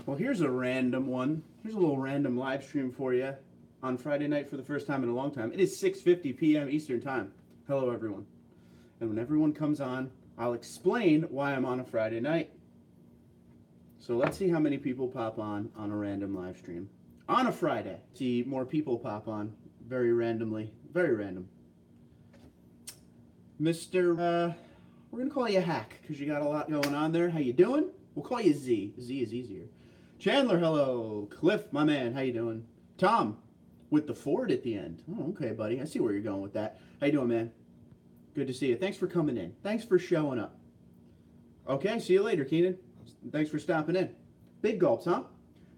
Well, here's a random one. Here's a little random live stream for you on Friday night for the first time in a long time. It is 6:50 p.m. Eastern Time. Hello, everyone. And when everyone comes on, I'll explain why I'm on a Friday night. So let's see how many people pop on a random live stream on a Friday. See more people pop on very randomly. Very random. Mr. We're going to call you Hack because you got a lot going on there. How you doing? We'll call you Z. Z is easier. Chandler, hello. Cliff, my man, how you doing? Tom, with the Ford at the end. Oh, okay, buddy. I see where you're going with that. How you doing, man? Good to see you. Thanks for coming in. Thanks for showing up. Okay, see you later, Keenan. Thanks for stopping in. Big gulps, huh?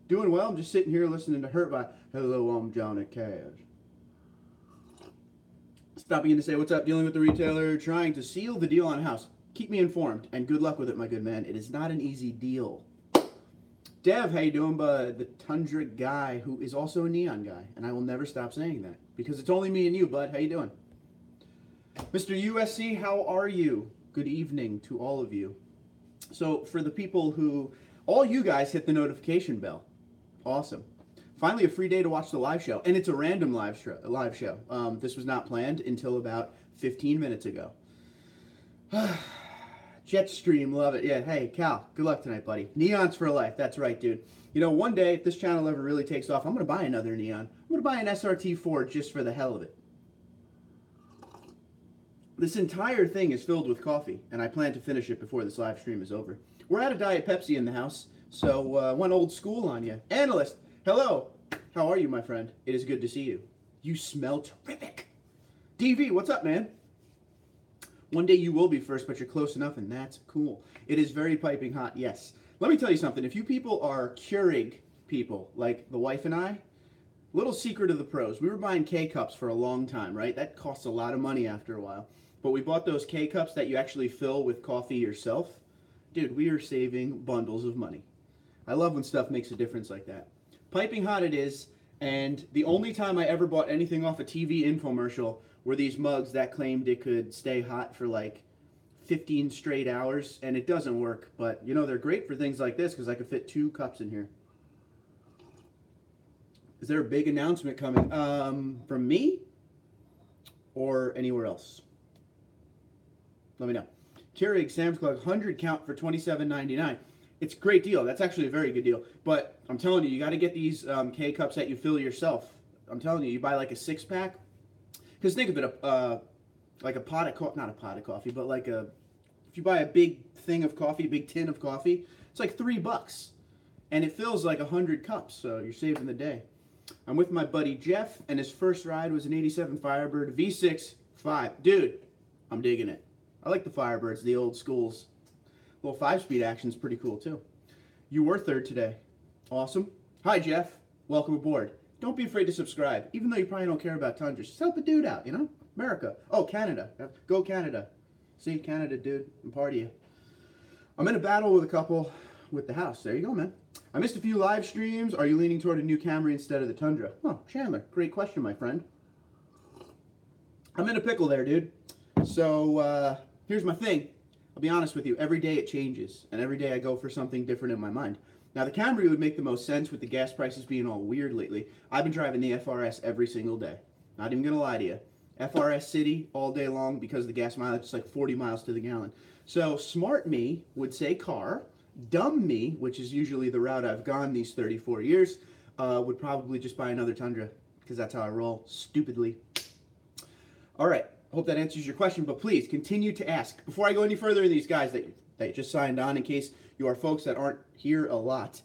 Doing well. I'm just sitting here listening to Hurt by Hello, I'm Johnny Cash. Stopping in to say, what's up? Dealing with the retailer, trying to seal the deal on a house. Keep me informed, and good luck with it, my good man. It is not an easy deal. Dev, how you doing, bud? The Tundra guy, who is also a neon guy, and I will never stop saying that, because it's only me and you, bud. How you doing? Mr. USC, how are you? Good evening to all of you. So, for the people who, all you guys hit the notification bell. Awesome. Finally, a free day to watch the live show, and it's a random live show. This was not planned until about 15 minutes ago. Jetstream, love it. Yeah, hey, Cal, good luck tonight, buddy. Neons for life. That's right, dude. You know, one day, if this channel ever really takes off, I'm going to buy another neon. I'm going to buy an SRT4 just for the hell of it. This entire thing is filled with coffee, and I plan to finish it before this live stream is over. We're out of Diet Pepsi in the house, so went old school on you. Analyst, hello. How are you, my friend? It is good to see you. You smell terrific. DV, what's up, man? One day you will be first, but you're close enough, and that's cool. It is very piping hot, yes. Let me tell you something. If you people are Keurig people, like the wife and I, little secret of the pros. We were buying K-Cups for a long time, right? That costs a lot of money after a while. But we bought those K-Cups that you actually fill with coffee yourself. Dude, we are saving bundles of money. I love when stuff makes a difference like that. Piping hot it is, and the only time I ever bought anything off a TV infomercial were these mugs that claimed it could stay hot for like 15 straight hours, and it doesn't work. But, you know, they're great for things like this because I could fit 2 cups in here. Is there a big announcement coming? From me or anywhere else? Let me know. Keurig Sam's Club 100 count for $27.99. It's a great deal. That's actually a very good deal. But I'm telling you, you got to get these K-Cups that you fill yourself. I'm telling you, you buy like a 6-pack. Because think of it, like a pot of coffee, not a pot of coffee, but like if you buy a big thing of coffee, big tin of coffee, it's like $3. And it fills like 100 cups, so you're saving the day. I'm with my buddy Jeff, and his first ride was an 87 Firebird V6 5. Dude, I'm digging it. I like the Firebirds, the old schools. Little 5-speed action's pretty cool, too. You were third today. Awesome. Hi, Jeff. Welcome aboard. Don't be afraid to subscribe, even though you probably don't care about Tundra. Just help a dude out, you know? America. Oh, Canada. Go Canada. See, Canada, dude. I'm part of you. I'm in a battle with a couple with the house. There you go, man. I missed a few live streams. Are you leaning toward a new Camry instead of the Tundra? Oh, Chandler. Great question, my friend. I'm in a pickle there, dude. So, here's my thing. I'll be honest with you. Every day it changes, and every day I go for something different in my mind. Now, the Camry would make the most sense with the gas prices being all weird lately. I've been driving the FRS every single day. Not even going to lie to you. FRS City all day long because the gas mileage is like 40 miles to the gallon. So smart me would say car. Dumb me, which is usually the route I've gone these 34 years, would probably just buy another Tundra because that's how I roll, stupidly. All right. I hope that answers your question, but please continue to ask. Before I go any further, these guys that just signed on, in case you are folks that aren't here a lot.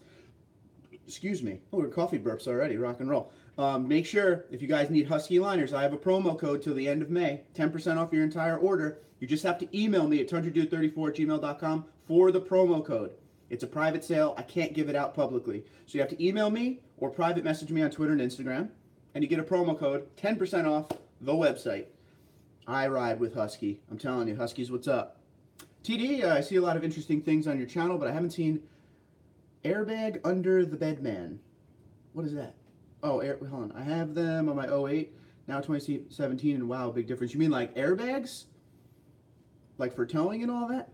Excuse me. Oh, we're coffee burps already. Rock and roll. Make sure, if you guys need Husky liners, I have a promo code till the end of May. 10% off your entire order. You just have to email me at TundraDude34@gmail.com for the promo code. It's a private sale. I can't give it out publicly. So you have to email me or private message me on Twitter and Instagram, and you get a promo code, 10% off the website. I ride with Husky. I'm telling you, Huskies, what's up? TD, I see a lot of interesting things on your channel, but I haven't seen Airbag Under the Bed Man. What is that? Oh, hold on. I have them on my 08, now 2017, and wow, big difference. You mean like airbags? Like for towing and all that?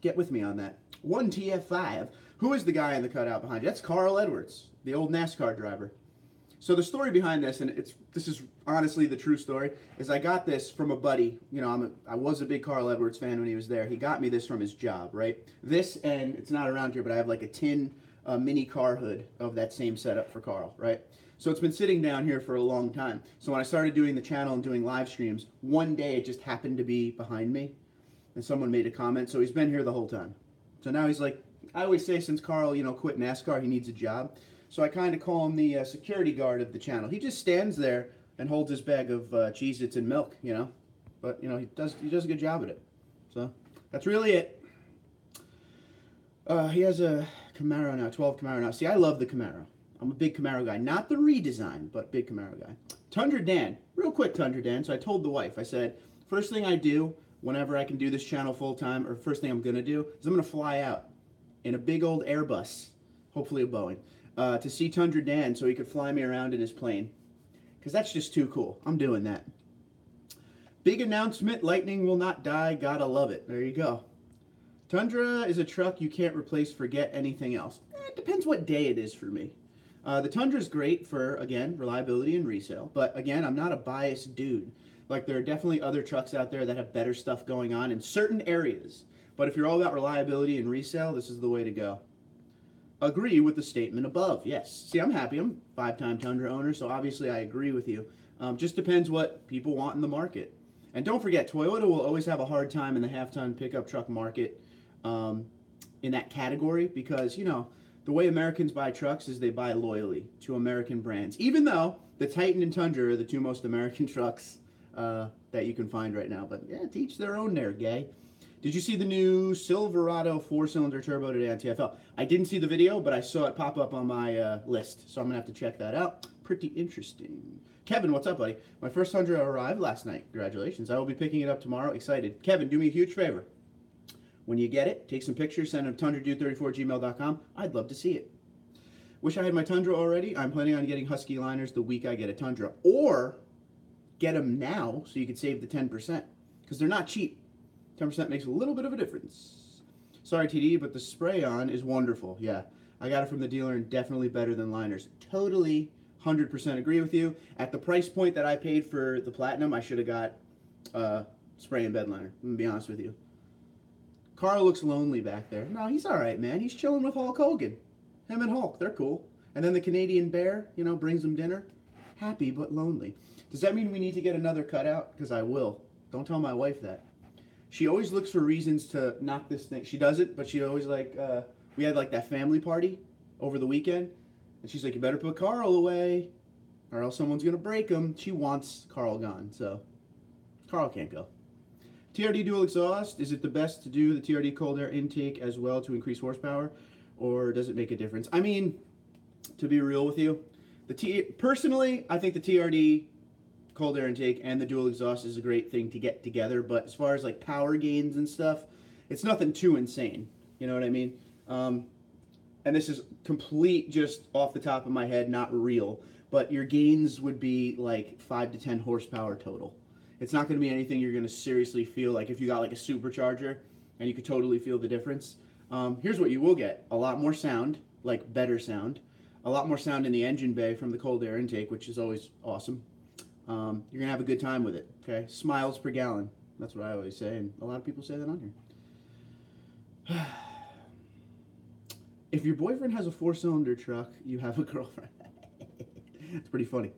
Get with me on that. 1TF5. Who is the guy in the cutout behind you? That's Carl Edwards, the old NASCAR driver. So the story behind this, and this is honestly the true story, is I got this from a buddy. You know, I was a big Carl Edwards fan when he was there. He got me this from his job, right? This, and it's not around here, but I have like a tin mini car hood of that same setup for Carl, right? So it's been sitting down here for a long time. So when I started doing the channel and doing live streams, one day it just happened to be behind me, and someone made a comment. So he's been here the whole time. So now he's like, I always say since Carl, you know, quit NASCAR, he needs a job. So I kind of call him the security guard of the channel. He just stands there and holds his bag of Cheez-Its and milk, you know. But, you know, he does a good job at it. So that's really it. He has a Camaro now, 12 Camaro now. See, I love the Camaro. I'm a big Camaro guy. Not the redesign, but big Camaro guy. Tundra Dan. Real quick, Tundra Dan. So I told the wife, I said, first thing I do whenever I can do this channel full time, or first thing I'm going to do, is I'm going to fly out in a big old Airbus, hopefully a Boeing, to see Tundra Dan so he could fly me around in his plane. Because that's just too cool. I'm doing that. Big announcement, lightning will not die, gotta love it. There you go. Tundra is a truck you can't replace, forget anything else. It depends what day it is for me. The Tundra is great for, again, reliability and resale. But again, I'm not a biased dude. Like, there are definitely other trucks out there that have better stuff going on in certain areas. But if you're all about reliability and resale, this is the way to go. Agree with the statement above. Yes. See, I'm happy. I'm a 5-time Tundra owner, so obviously I agree with you. Just depends what people want in the market. And don't forget, Toyota will always have a hard time in the half-ton pickup truck market in that category because, you know, the way Americans buy trucks is they buy loyally to American brands. Even though the Titan and Tundra are the two most American trucks that you can find right now. But yeah, to each their own there, gay. Did you see the new Silverado 4-cylinder turbo today on TFL? I didn't see the video, but I saw it pop up on my list, so I'm going to have to check that out. Pretty interesting. Kevin, what's up, buddy? My first Tundra arrived last night. Congratulations. I will be picking it up tomorrow. Excited. Kevin, do me a huge favor. When you get it, take some pictures, send them to TundraDude34@gmail.com. I'd love to see it. Wish I had my Tundra already. I'm planning on getting Husky liners the week I get a Tundra. Or get them now so you can save the 10%, because they're not cheap. 10% makes a little bit of a difference. Sorry, TD, but the spray-on is wonderful. Yeah, I got it from the dealer and definitely better than liners. Totally, 100% agree with you. At the price point that I paid for the Platinum, I should have got spray and bed liner. I'm going to be honest with you. Carl looks lonely back there. No, he's all right, man. He's chilling with Hulk Hogan. Him and Hulk, they're cool. And then the Canadian Bear, you know, brings him dinner. Happy but lonely. Does that mean we need to get another cutout? Because I will. Don't tell my wife that. She always looks for reasons to knock this thing. She does it, but she always like, we had like that family party over the weekend. And she's like, you better put Carl away or else someone's going to break him. She wants Carl gone, so Carl can't go. TRD dual exhaust, is it the best to do the TRD cold air intake as well to increase horsepower, or does it make a difference? I mean, to be real with you, personally, I think the TRD cold air intake and the dual exhaust is a great thing to get together, but as far as like power gains and stuff, it's nothing too insane. You know what I mean? And this is complete just off the top of my head, not real, but your gains would be like 5 to 10 horsepower total. It's not going to be anything you're going to seriously feel like if you got like a supercharger and you could totally feel the difference. Here's what you will get. A lot more sound, like better sound. A lot more sound in the engine bay from the cold air intake, which is always awesome. You're going to have a good time with it, okay? Smiles per gallon. That's what I always say, and a lot of people say that on here. If your boyfriend has a 4-cylinder truck, you have a girlfriend. It's pretty funny.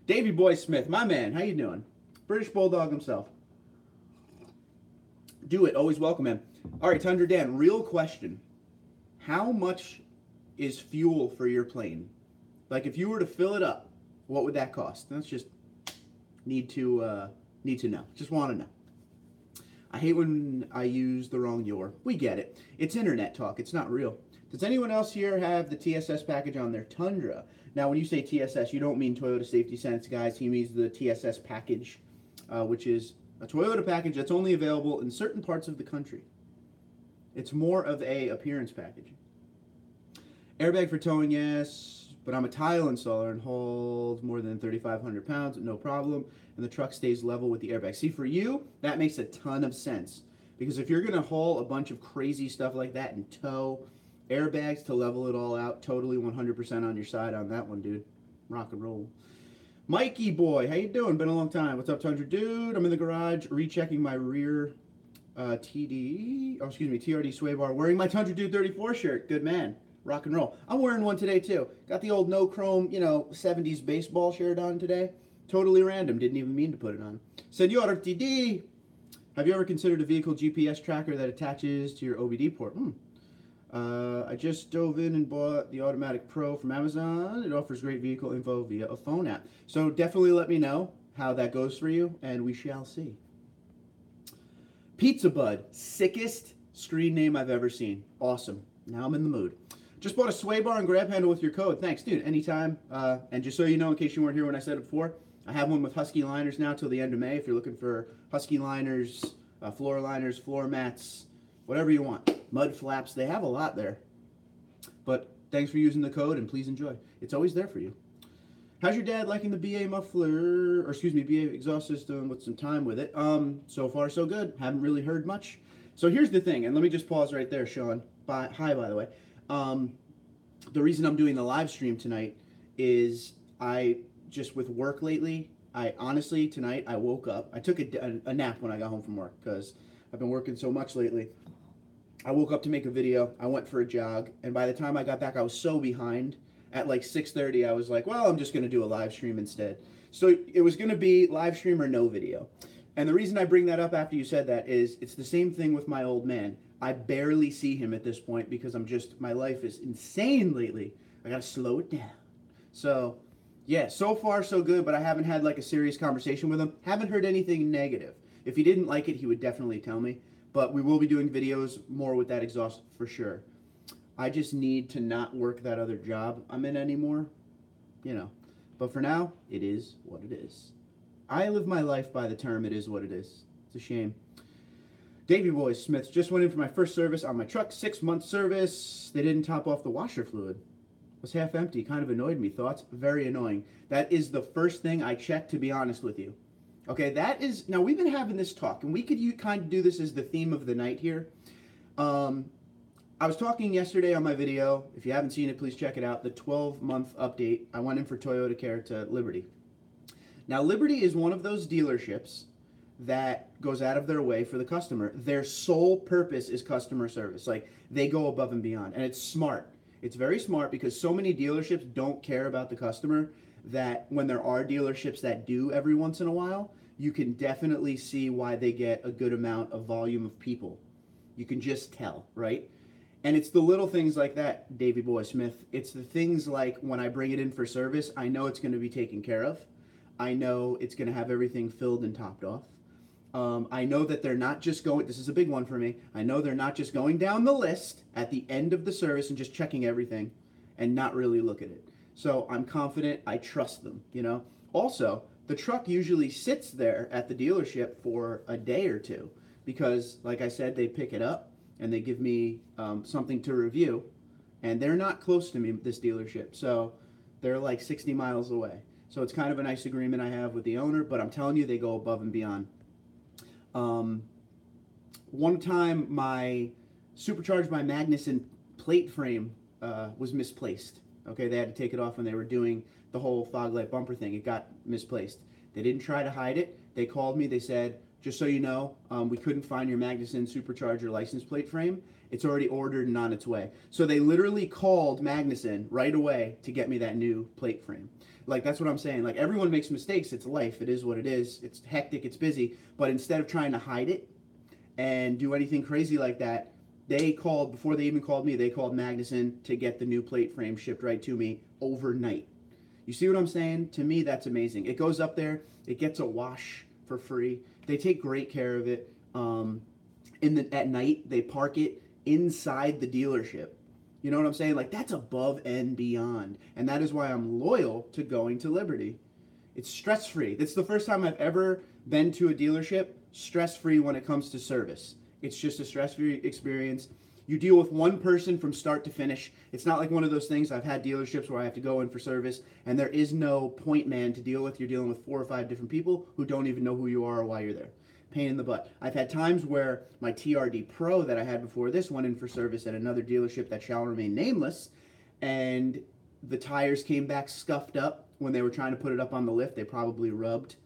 Davey Boy Smith, my man, how you doing? British Bulldog himself. Do it. Always welcome him. All right, Tundra Dan, real question. How much is fuel for your plane? Like, if you were to fill it up, what would that cost? That's just need to know. Just want to know. I hate when I use the wrong your. We get it. It's internet talk. It's not real. Does anyone else here have the TSS package on their Tundra? Now, when you say TSS, you don't mean Toyota Safety Sense, guys. He means the TSS package, which is a Toyota package that's only available in certain parts of the country. It's more of a appearance package. Airbag for towing, yes, but I'm a tile installer and hold more than 3,500 pounds, no problem, and the truck stays level with the airbag. See, for you, that makes a ton of sense, because if you're going to haul a bunch of crazy stuff like that and tow, Airbags to level it all out. Totally 100% on your side on that one, dude. Rock and roll. Mikey boy, how you doing? Been a long time. What's up, Tundra Dude? I'm in the garage rechecking my rear TRD sway bar, wearing my TundraDude34 shirt. Good man. Rock and roll. I'm wearing one today too. Got the old no chrome, 70s baseball shirt on today. Totally random. Didn't even mean to put it on. Senor TD, have you ever considered a vehicle GPS tracker that attaches to your OBD port? I just dove in and bought the Automatic Pro from Amazon. It offers great vehicle info via a phone app. So definitely let me know how that goes for you, and we shall see. Pizza Bud, sickest screen name I've ever seen. Awesome. Now I'm in the mood. Just bought a sway bar and grab handle with your code. Thanks, dude. Anytime. And just so you know, in case you weren't here when I said it before, I have one with Husky liners now till the end of May. If you're looking for Husky liners, floor liners, floor mats, whatever you want. Mud flaps, they have a lot there. But thanks for using the code, and please enjoy. It's always there for you. How's your dad liking the BA BA exhaust system with some time with it? So far so good. Haven't really heard much. So here's the thing, and let me just pause right there, Sean. Hi, by the way. The reason I'm doing the live stream tonight is with work lately, tonight I woke up. I took a nap when I got home from work because I've been working so much lately. I woke up to make a video. I went for a jog, and by the time I got back, I was so behind. At like 6:30, I was like, well, I'm just going to do a live stream instead. So it was going to be live stream or no video. And the reason I bring that up after you said that is it's the same thing with my old man. I barely see him at this point because my life is insane lately. I got to slow it down. So, yeah, so far so good, but I haven't had like a serious conversation with him. Haven't heard anything negative. If he didn't like it, he would definitely tell me. But we will be doing videos more with that exhaust for sure. I just need to not work that other job I'm in anymore, But for now, it is what it is. I live my life by the term, it is what it is. It's a shame. Davey Boy Smiths, just went in for my first service on my truck, 6-month service. They didn't top off the washer fluid. It was half empty, kind of annoyed me. Thoughts? Very annoying. That is the first thing I checked, to be honest with you. Okay, now we've been having this talk, and we could kind of do this as the theme of the night here. I was talking yesterday on my video. If you haven't seen it, please check it out. The 12-month update. I went in for Toyota Care to Liberty. Now, Liberty is one of those dealerships that goes out of their way for the customer. Their sole purpose is customer service. Like, they go above and beyond, and it's smart. It's very smart because so many dealerships don't care about the customer that when there are dealerships that do every once in a while, you can definitely see why they get a good amount of volume of people. You can just tell, right? And it's the little things like that, Davey Boy Smith. It's the things like when I bring it in for service, I know it's going to be taken care of. I know it's going to have everything filled and topped off. I know that they're not just going, this is a big one for me, I know they're not just going down the list at the end of the service and just checking everything and not really look at it. So I'm confident, I trust them, Also, the truck usually sits there at the dealership for a day or two because, like I said, they pick it up and they give me something to review, and they're not close to me, this dealership, so they're like 60 miles away. So it's kind of a nice agreement I have with the owner, but I'm telling you, they go above and beyond. One time, my Magnuson plate frame was misplaced. Okay, they had to take it off when they were doing the whole fog light bumper thing. It got misplaced. They didn't try to hide it. They called me. They said, just so you know, we couldn't find your Magnuson supercharger license plate frame. It's already ordered and on its way. So they literally called Magnuson right away to get me that new plate frame. Like, that's what I'm saying. Like, everyone makes mistakes. It's life. It is what it is. It's hectic. It's busy. But instead of trying to hide it and do anything crazy like that, they called, before they even called me, they called Magnuson to get the new plate frame shipped right to me overnight. You see what I'm saying? To me, that's amazing. It goes up there. It gets a wash for free. They take great care of it. At night, they park it inside the dealership. You know what I'm saying? Like, that's above and beyond. And that is why I'm loyal to going to Liberty. It's stress-free. It's the first time I've ever been to a dealership stress-free when it comes to service. It's just a stress-free experience. You deal with one person from start to finish. It's not like one of those things. I've had dealerships where I have to go in for service, and there is no point man to deal with. You're dealing with 4 or 5 different people who don't even know who you are or why you're there. pain in the butt. I've had times where my TRD Pro that I had before this went in for service at another dealership that shall remain nameless, and the tires came back scuffed up when they were trying to put it up on the lift. They probably rubbed.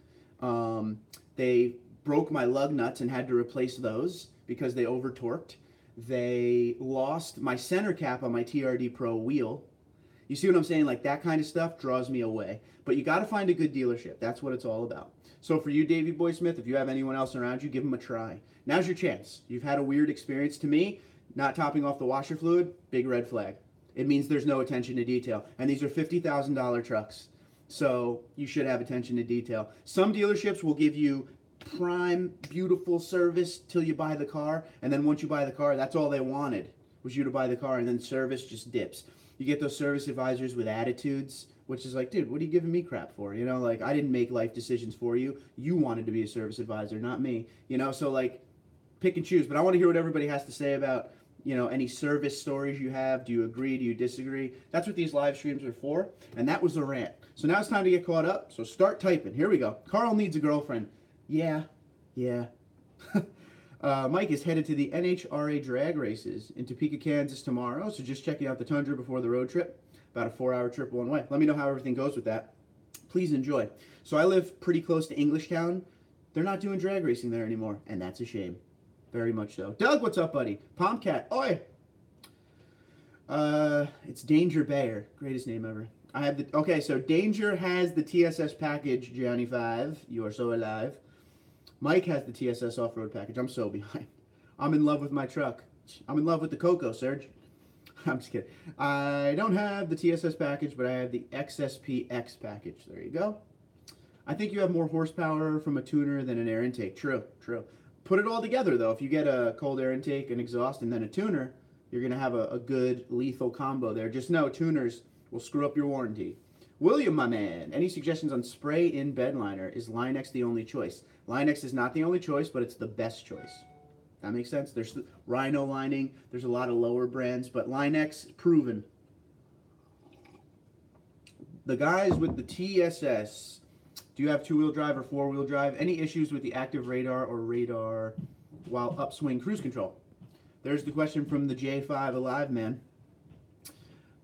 They broke my lug nuts and had to replace those because they over torqued. They lost my center cap on my TRD Pro wheel. You see what I'm saying? Like, that kind of stuff draws me away. But you got to find a good dealership. That's what it's all about. So for you, Davey Boy Smith, if you have anyone else around you, give them a try. Now's your chance. You've had a weird experience. To me, not topping off the washer fluid, big red flag. It means there's no attention to detail. And these are $50,000 trucks. So you should have attention to detail. Some dealerships will give you prime, beautiful service till you buy the car. And then once you buy the car, that's all they wanted, was you to buy the car. And then service just dips. You get those service advisors with attitudes, which is like, dude, what are you giving me crap for? You know, like, I didn't make life decisions for you. You wanted to be a service advisor, not me. You know, so like, pick and choose. But I want to hear what everybody has to say about, you know, any service stories you have. Do you agree? Do you disagree? That's what these live streams are for. And that was a rant. So now it's time to get caught up. So start typing. Here we go. Carl needs a girlfriend. Yeah. Mike is headed to the NHRA drag races in Topeka, Kansas tomorrow. So just checking out the Tundra before the road trip. About a 4-hour trip one way. Let me know how everything goes with that. Please enjoy. So I live pretty close to Englishtown. They're not doing drag racing there anymore. And that's a shame. Very much so. Doug, what's up, buddy? Pomcat. Oi! It's Danger Bayer. Greatest name ever. I have the... Okay, so Danger has the TSS package, Johnny 5. You are so alive. Mike has the TSS off-road package. I'm so behind. I'm in love with my truck. I'm in love with the Coco, Serge. I'm just kidding. I don't have the TSS package, but I have the XSPX package. There you go. I think you have more horsepower from a tuner than an air intake. True. Put it all together, though. If you get a cold air intake, an exhaust, and then a tuner, you're going to have a good lethal combo there. Just know tuners will screw up your warranty. William, my man, any suggestions on spray-in bed liner? Is Line-X the only choice? Line-X is not the only choice, but it's the best choice. That makes sense? There's Rhino lining. There's a lot of lower brands, but Line-X, proven. The guys with the TSS, do you have two-wheel drive or four-wheel drive? Any issues with the active radar or radar while upswing cruise control? There's the question from the J5 Alive man.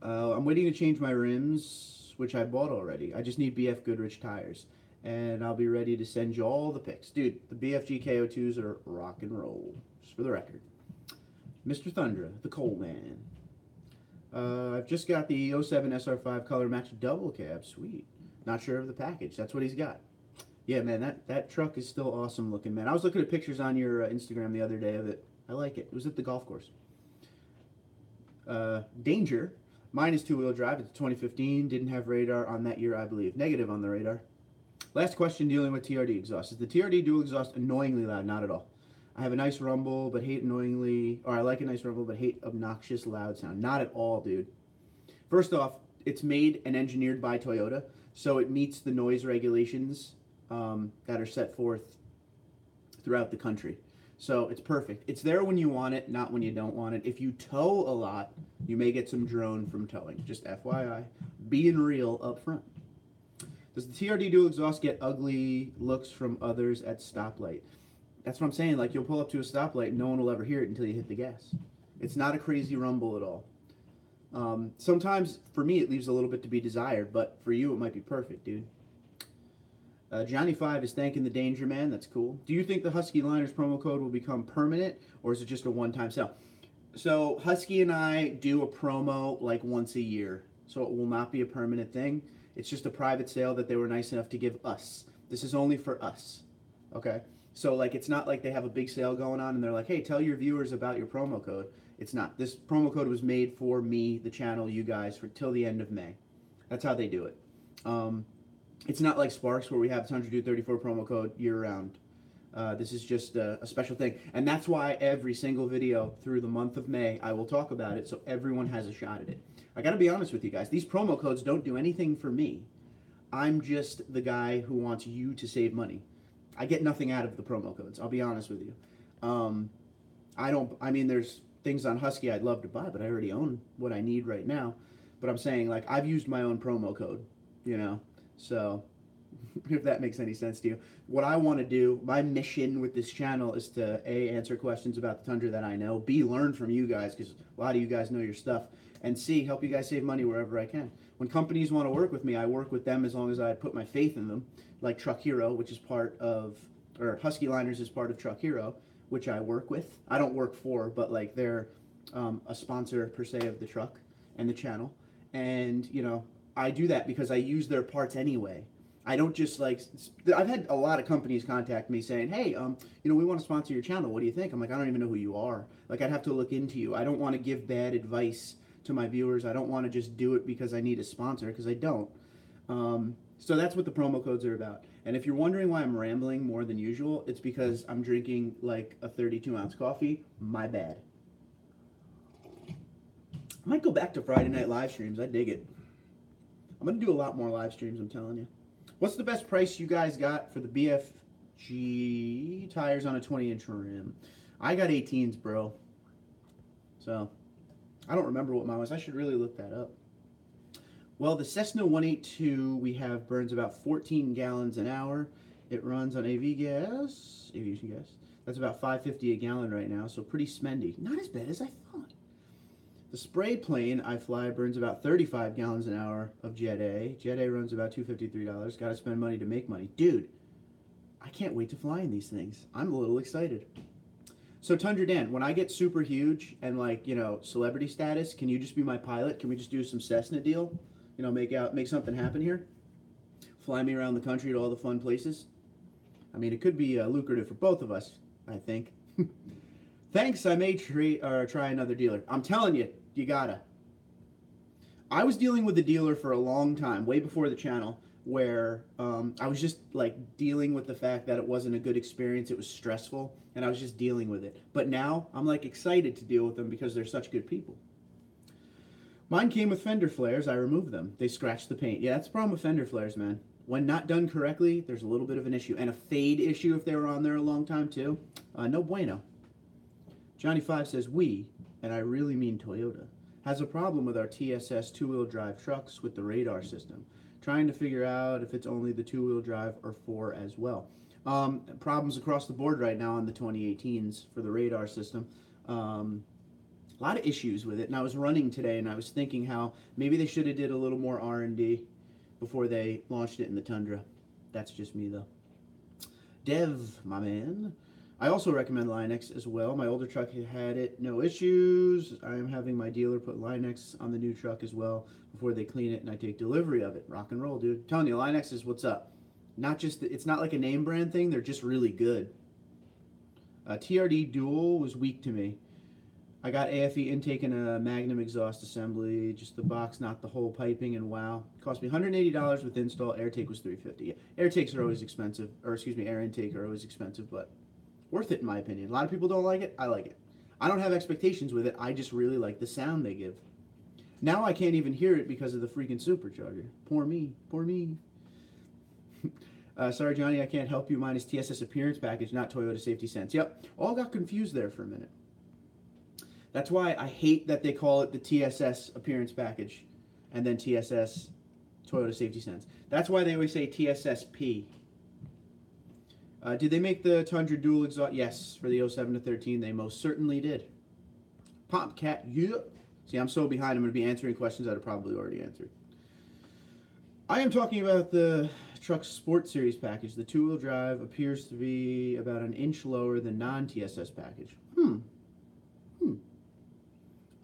I'm waiting to change my rims, which I bought already. I just need BF Goodrich tires. And I'll be ready to send you all the pics. Dude, the BFG KO2s are rock and roll, just for the record. Mr. Thundra, the Coal Man. I've just got the 07 SR5 color match double cab. Sweet. Not sure of the package. That's what he's got. Yeah, man, that truck is still awesome looking, man. I was looking at pictures on your Instagram the other day of it. I like it. It was at the golf course. Danger. Mine is two-wheel drive. It's 2015. Didn't have radar on that year, I believe. Negative on the radar. Last question dealing with TRD exhaust. Is the TRD dual exhaust annoyingly loud? Not at all. I have a nice rumble, but hate annoyingly, or I like a nice rumble, but hate obnoxious loud sound. Not at all, dude. First off, it's made and engineered by Toyota, so it meets the noise regulations that are set forth throughout the country. So it's perfect. It's there when you want it, not when you don't want it. If you tow a lot, you may get some drone from towing. Just FYI. Being real up front. Does the TRD dual exhaust get ugly looks from others at stoplight? That's what I'm saying. Like, you'll pull up to a stoplight and no one will ever hear it until you hit the gas. It's not a crazy rumble at all. Sometimes, for me, it leaves a little bit to be desired, but for you, it might be perfect, dude. Johnny 5 is thanking the Danger Man. That's cool. Do you think the Husky Liners promo code will become permanent, or is it just a one-time sale? So, Husky and I do a promo like once a year, so it will not be a permanent thing. It's just a private sale that they were nice enough to give us. This is only for us, okay? So, like, it's not like they have a big sale going on and they're like, hey, tell your viewers about your promo code. It's not. This promo code was made for me, the channel, you guys, for till the end of May. That's how they do it. It's not like Sparks where we have TundraDude34 promo code year-round. This is just a special thing. And that's why every single video through the month of May, I will talk about it so everyone has a shot at it. I got to be honest with you guys. These promo codes don't do anything for me. I'm just the guy who wants you to save money. I get nothing out of the promo codes. I'll be honest with you. I mean, there's things on Husky I'd love to buy, but I already own what I need right now. But I'm saying, like, I've used my own promo code, you know. So if that makes any sense to you. What I want to do, my mission with this channel is to A, answer questions about the Tundra that I know, B, learn from you guys, because a lot of you guys know your stuff, and C, help you guys save money wherever I can. When companies want to work with me, I work with them as long as I put my faith in them, like Truck Hero, which is part of, or Husky Liners is part of Truck Hero, which I work with. I don't work for, but like they're a sponsor per se of the truck and the channel. And, you know, I do that because I use their parts anyway. I don't just like, I've had a lot of companies contact me saying, hey, you know, we want to sponsor your channel. What do you think? I'm like, I don't even know who you are. Like, I'd have to look into you. I don't want to give bad advice to my viewers. I don't want to just do it because I need a sponsor, because I don't. So that's what the promo codes are about. And if you're wondering why I'm rambling more than usual, it's because I'm drinking like a 32-ounce coffee. My bad. I might go back to Friday night live streams. I dig it. I'm going to do a lot more live streams, I'm telling you. What's the best price you guys got for the BFG tires on a 20-inch rim? I got 18s, bro. So, I don't remember what mine was. I should really look that up. Well, the Cessna 182 we have burns about 14 gallons an hour. It runs on aviation gas. That's about $5.50 a gallon right now, so pretty spendy. Not as bad as I thought. The spray plane I fly burns about 35 gallons an hour of Jet A. Jet A runs about $253. Got to spend money to make money. Dude, I can't wait to fly in these things. I'm a little excited. So Tundra Dan, when I get super huge and like, you know, celebrity status, can you just be my pilot? Can we just do some Cessna deal? You know, make something happen here? Fly me around the country to all the fun places? I mean, it could be lucrative for both of us, I think. Thanks, I may try another dealer. I'm telling you, you gotta. I was dealing with a dealer for a long time, way before the channel, where I was just like dealing with the fact that it wasn't a good experience, it was stressful, and I was just dealing with it. But now, I'm like excited to deal with them because they're such good people. Mine came with fender flares, I removed them. They scratched the paint. Yeah, that's the problem with fender flares, man. When not done correctly, there's a little bit of an issue. And a fade issue if they were on there a long time too. No bueno. Johnny5 says, we, and I really mean Toyota, has a problem with our TSS two-wheel drive trucks with the radar system. Trying to figure out if it's only the two-wheel drive or four as well. Problems across the board right now on the 2018s for the radar system. A lot of issues with it, and I was running today and I was thinking how maybe they should have did a little more R&D before they launched it in the Tundra. That's just me though. Dev, my man. I also recommend Line-X as well. My older truck had it, no issues. I am having my dealer put Line-X on the new truck as well before they clean it and I take delivery of it. Rock and roll, dude. I'm telling you, Line-X is what's up. Not just, it's not like a name brand thing, they're just really good. TRD Dual was weak to me. I got AFE intake and a Magnum exhaust assembly, just the box, not the whole piping, and wow. It cost me $180 with install. Air take was $350. Yeah, air takes are always expensive, or excuse me, air intake are always expensive, but worth it in my opinion. A lot of people don't like it. I like it. I don't have expectations with it. I just really like the sound they give. Now I can't even hear it because of the freaking supercharger. Poor me. Poor me. Sorry, Johnny, I can't help you. Mine is TSS appearance package, not Toyota Safety Sense. Yep, all got confused there for a minute. That's why I hate that they call it the TSS appearance package and then TSS Toyota Safety Sense. That's why they always say TSSP. Did they make the Tundra dual exhaust? Yes, for the 07 to 13, they most certainly did. Popcat, yeah. See, I'm so behind, I'm going to be answering questions that I probably already answered. I am talking about the truck Sport Series package. The two-wheel drive appears to be about an inch lower than non-TSS package.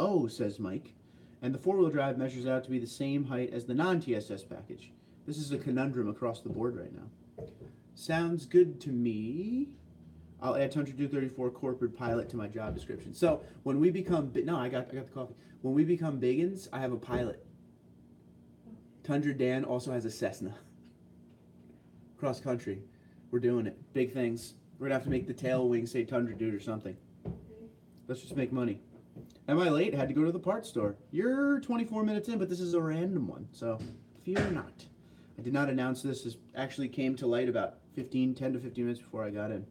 Oh, says Mike. And the four-wheel drive measures out to be the same height as the non-TSS package. This is a conundrum across the board right now. Sounds good to me. I'll add TundraDude34 corporate pilot to my job description. So when we become I got the coffee. When we become biggins, I have a pilot. Tundra Dan also has a Cessna. Cross country. We're doing it. Big things. We're gonna have to make the tail wing say Tundra Dude or something. Let's just make money. Am I late? Had to go to the parts store. You're 24 minutes in, but this is a random one, so fear not. I did not announce this. This actually came to light about 10 to 15 minutes before I got in.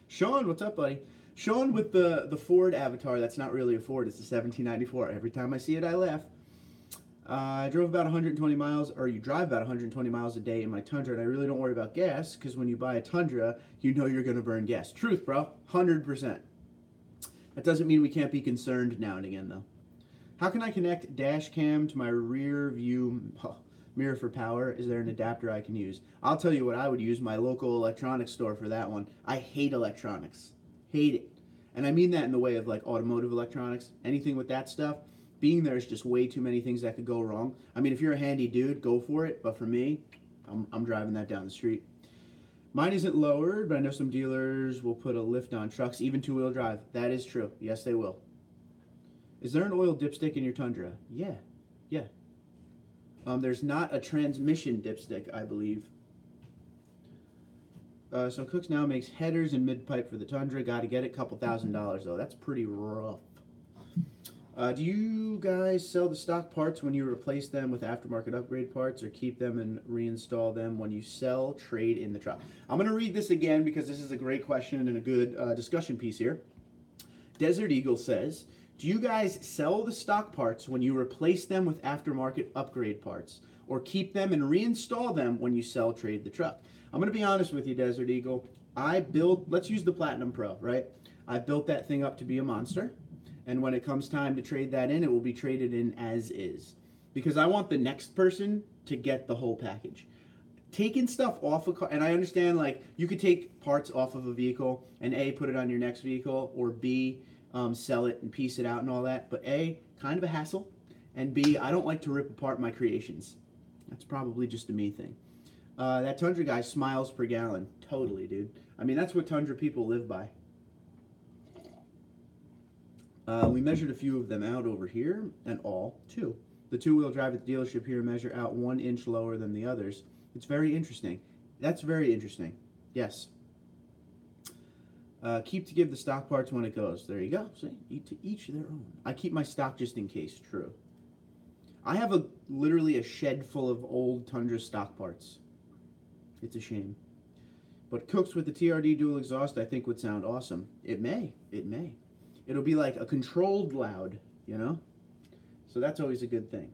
Sean, what's up, buddy? Sean with the Ford Avatar. That's not really a Ford. It's a 1794. Every time I see it, I laugh. I drove about 120 miles, or you drive about 120 miles a day in my Tundra, and I really don't worry about gas, because when you buy a Tundra, you know you're going to burn gas. Truth, bro. 100%. That doesn't mean we can't be concerned now and again, though. How can I connect dash cam to my rear view mirror for power? Is there an adapter I can use? I'll tell you what I would use, my local electronics store for that one. I hate electronics. Hate it. And I mean that in the way of like automotive electronics. Anything with that stuff, being there is just way too many things that could go wrong. I mean, if you're a handy dude, go for it. But for me, I'm driving that down the street. Mine isn't lowered, but I know some dealers will put a lift on trucks, even two-wheel drive. That is true. Yes, they will. Is there an oil dipstick in your Tundra? Yeah. Yeah. There's not a transmission dipstick, I believe. So Cooks now makes headers and mid-pipe for the Tundra. Got to get it. Couple $1,000s, though. That's pretty rough. Do you guys sell the stock parts when you replace them with aftermarket upgrade parts, or keep them and reinstall them when you sell, trade in the truck? I'm going to read this again because this is a great question and a good discussion piece here. Desert Eagle says, do you guys sell the stock parts when you replace them with aftermarket upgrade parts, or keep them and reinstall them when you sell, trade the truck? I'm going to be honest with you, Desert Eagle. Let's use the Platinum Pro, right? I built that thing up to be a monster. And when it comes time to trade that in, it will be traded in as is. Because I want the next person to get the whole package. Taking stuff off a car, and I understand, like, you could take parts off of a vehicle and A, put it on your next vehicle, or B, sell it and piece it out and all that. But A, kind of a hassle, and B, I don't like to rip apart my creations. That's probably just a me thing. That Tundra guy smiles per gallon. Totally, dude. I mean, that's what Tundra people live by. We measured a few of them out over here, and all two. The two-wheel drive at the dealership here measure out 1 inch lower than the others. It's very interesting. That's very interesting. Yes. Keep to give the stock parts when it goes. There you go. See, to each their own. I keep my stock just in case. True. I have literally a shed full of old Tundra stock parts. It's a shame. But Cooks with the TRD dual exhaust, I think, would sound awesome. It may. It may. It'll be like a controlled loud, you know? So that's always a good thing.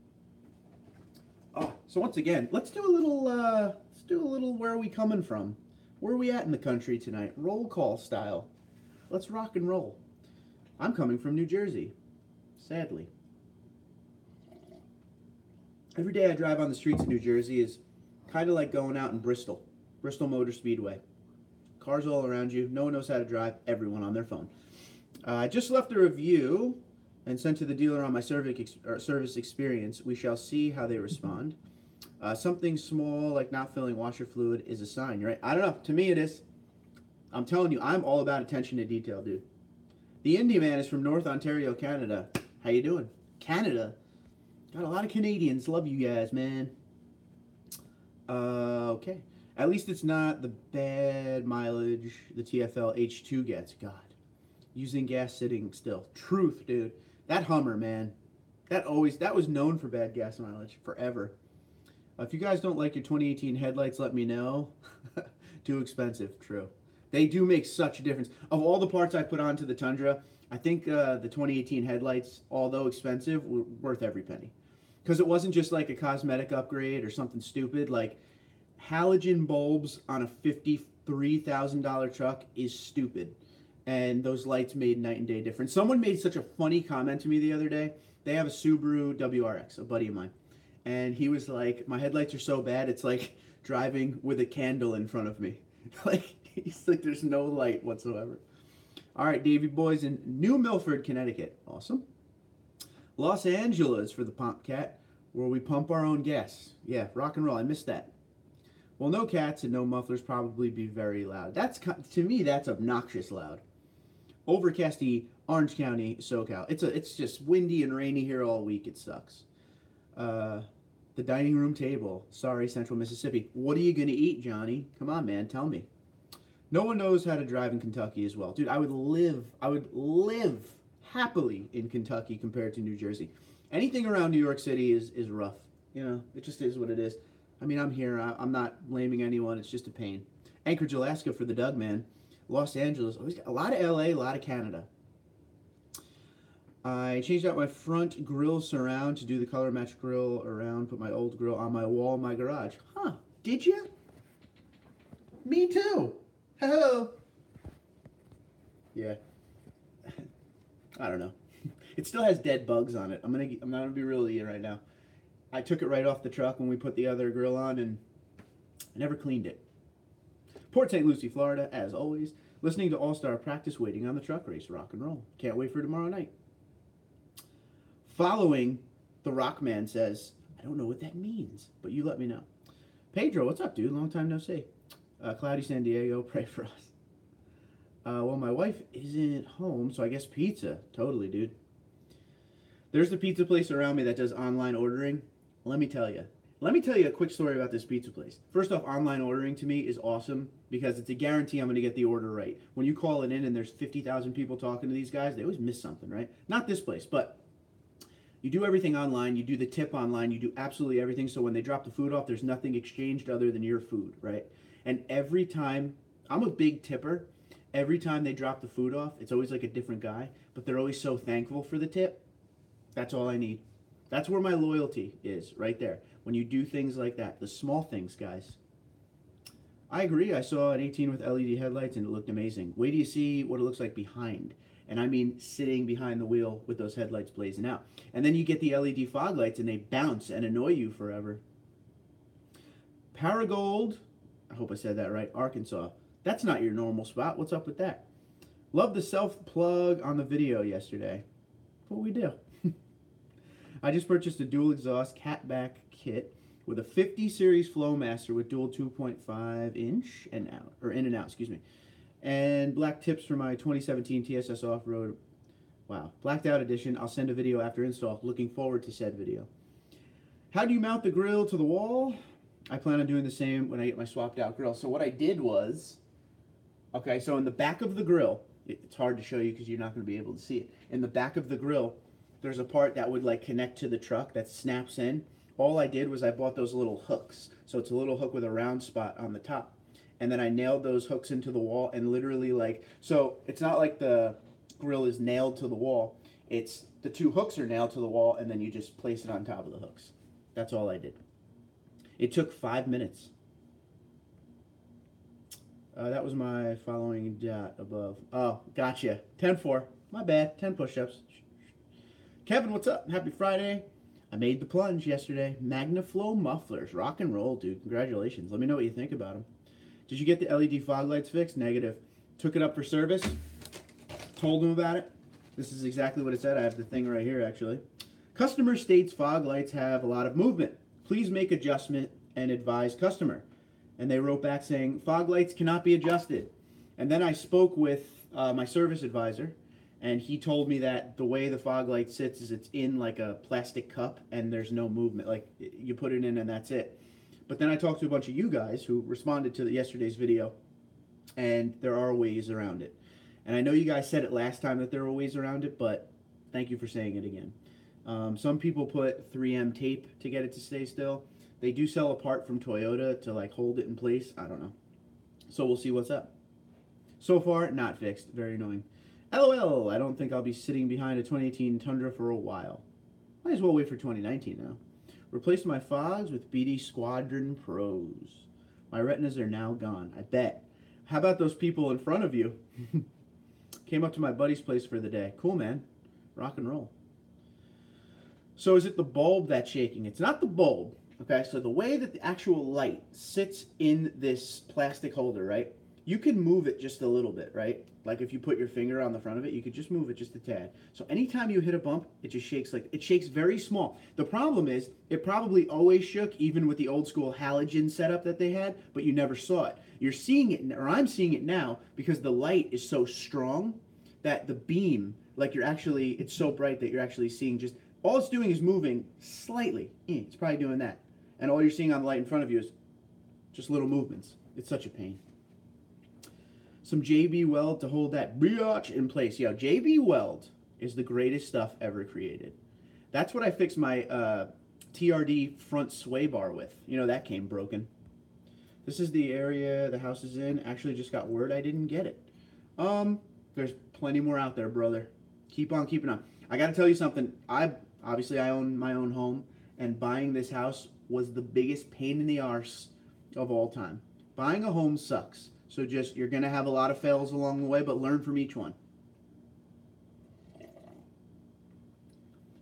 Oh, so once again, let's do a little where are we coming from? Where are we at in the country tonight? Roll call style. Let's rock and roll. I'm coming from New Jersey, sadly. Every day I drive on the streets of New Jersey is kind of like going out in Bristol Motor Speedway. Cars all around you, no one knows how to drive, everyone on their phone. I just left a review and sent to the dealer on my service experience. We shall see how they respond. Something small like not filling washer fluid is a sign, right? I don't know. To me it is. I'm telling you, I'm all about attention to detail, dude. The Indie Man is from North Ontario, Canada. How you doing? Canada? Got a lot of Canadians. Love you guys, man. Okay. At least it's not the bad mileage the TFL H2 gets. God. Using gas sitting still. Truth, dude. That Hummer, man. That was known for bad gas mileage forever. If you guys don't like your 2018 headlights, let me know. Too expensive. True. They do make such a difference. Of all the parts I put onto the Tundra, I think the 2018 headlights, although expensive, were worth every penny. Because it wasn't just like a cosmetic upgrade or something stupid. Like, halogen bulbs on a $53,000 truck is stupid. And those lights made night and day difference. Someone made such a funny comment to me the other day. They have a Subaru WRX, a buddy of mine. And he was like, my headlights are so bad, it's like driving with a candle in front of me. Like, he's like, there's no light whatsoever. All right, Davy boys in New Milford, Connecticut. Awesome. Los Angeles for the Pump Cat, where we pump our own gas. Yeah, rock and roll. I missed that. Well, no cats and no mufflers probably be very loud. To me, that's obnoxious loud. Overcasty, Orange County, SoCal. It's just windy and rainy here all week. It sucks. The dining room table. Sorry, Central Mississippi. What are you going to eat, Johnny? Come on, man. Tell me. No one knows how to drive in Kentucky as well. Dude, I would live happily in Kentucky compared to New Jersey. Anything around New York City is rough. You know, it just is what it is. I mean, I'm here. I'm not blaming anyone. It's just a pain. Anchorage, Alaska for the Doug, man. Los Angeles. A lot of LA, a lot of Canada. I changed out my front grill surround to do the color match grill around, put my old grill on my wall in my garage. Huh, did you? Me too. Hello. Yeah. I don't know. It still has dead bugs on it. I'm not gonna be real with you right now. I took it right off the truck when we put the other grill on, and I never cleaned it. Port St. Lucie, Florida, as always. Listening to All-Star practice, waiting on the truck race. Rock and roll. Can't wait for tomorrow night. Following, the Rockman says, I don't know what that means, but you let me know. Pedro, what's up, dude? Long time no see. Cloudy San Diego, pray for us. Well, my wife isn't home, so I guess pizza. Totally, dude. There's the pizza place around me that does online ordering. Let me tell you. Let me tell you a quick story about this pizza place. First off, online ordering to me is awesome because it's a guarantee I'm going to get the order right. When you call it in and there's 50,000 people talking to these guys, they always miss something, right? Not this place, but you do everything online. You do the tip online. You do absolutely everything. So when they drop the food off, there's nothing exchanged other than your food, right? And every time, I'm a big tipper. Every time they drop the food off, it's always like a different guy, but they're always so thankful for the tip. That's all I need. That's where my loyalty is, right there. When you do things like that, the small things, guys. I agree. I saw an 18 with LED headlights and it looked amazing. Wait till you see what it looks like behind. And I mean sitting behind the wheel with those headlights blazing out. And then you get the LED fog lights and they bounce and annoy you forever. Paragold, I hope I said that right, Arkansas. That's not your normal spot. What's up with that? Love the self-plug on the video yesterday. What we do. I just purchased a dual exhaust catback kit with a 50 series Flowmaster with dual 2.5 inch and out, or in and out, excuse me. And black tips for my 2017 TSS off-road. Wow, blacked out edition. I'll send a video after install. Looking forward to said video. How do you mount the grill to the wall? I plan on doing the same when I get my swapped out grill. So what I did was, okay, so in the back of the grill, it's hard to show you because you're not going to be able to see it. In the back of the grill, there's a part that would like connect to the truck that snaps in. All I did was I bought those little hooks. So it's a little hook with a round spot on the top. And then I nailed those hooks into the wall and literally like, so it's not like the grill is nailed to the wall. It's the two hooks are nailed to the wall and then you just place it on top of the hooks. That's all I did. It took 5 minutes. That was my following dot above. Oh, gotcha. 10-4. My bad. 10 push-ups. Kevin, what's up? Happy Friday. I made the plunge yesterday. MagnaFlow mufflers. Rock and roll, dude. Congratulations. Let me know what you think about them. Did you get the LED fog lights fixed? Negative. Took it up for service. Told them about it. This is exactly what it said. I have the thing right here, actually. Customer states fog lights have a lot of movement. Please make adjustment and advise customer. And they wrote back saying, fog lights cannot be adjusted. And then I spoke with my service advisor, and he told me that the way the fog light sits is it's in like a plastic cup and there's no movement. Like you put it in and that's it. But then I talked to a bunch of you guys who responded to yesterday's video, and there are ways around it. And I know you guys said it last time that there were ways around it, but thank you for saying it again. Some people put 3M tape to get it to stay still. They do sell a part from Toyota to like hold it in place. I don't know. So we'll see what's up. So far, not fixed. Very annoying. LOL, I don't think I'll be sitting behind a 2018 Tundra for a while. Might as well wait for 2019 now. Replaced my fogs with BD Squadron Pros. My retinas are now gone, I bet. How about those people in front of you? Came up to my buddy's place for the day. Cool, man. Rock and roll. So is it the bulb that's shaking? It's not the bulb. Okay, so the way that the actual light sits in this plastic holder, right? You can move it just a little bit, right? Like if you put your finger on the front of it, you could just move it just a tad. So anytime you hit a bump, it just shakes it shakes very small. The problem is it probably always shook even with the old school halogen setup that they had, but you never saw it. You're seeing it, or I'm seeing it now because the light is so strong that the beam, like it's so bright that you're actually seeing just, all it's doing is moving slightly. It's probably doing that. And all you're seeing on the light in front of you is just little movements. It's such a pain. Some JB Weld to hold that biatch in place. Yo, JB Weld is the greatest stuff ever created. That's what I fixed my TRD front sway bar with. You know, that came broken. This is the area the house is in. Actually just got word I didn't get it. There's plenty more out there, brother. Keep on keeping on. I got to tell you something. Obviously I own my own home, and buying this house was the biggest pain in the arse of all time. Buying a home sucks. So just, you're going to have a lot of fails along the way, but learn from each one.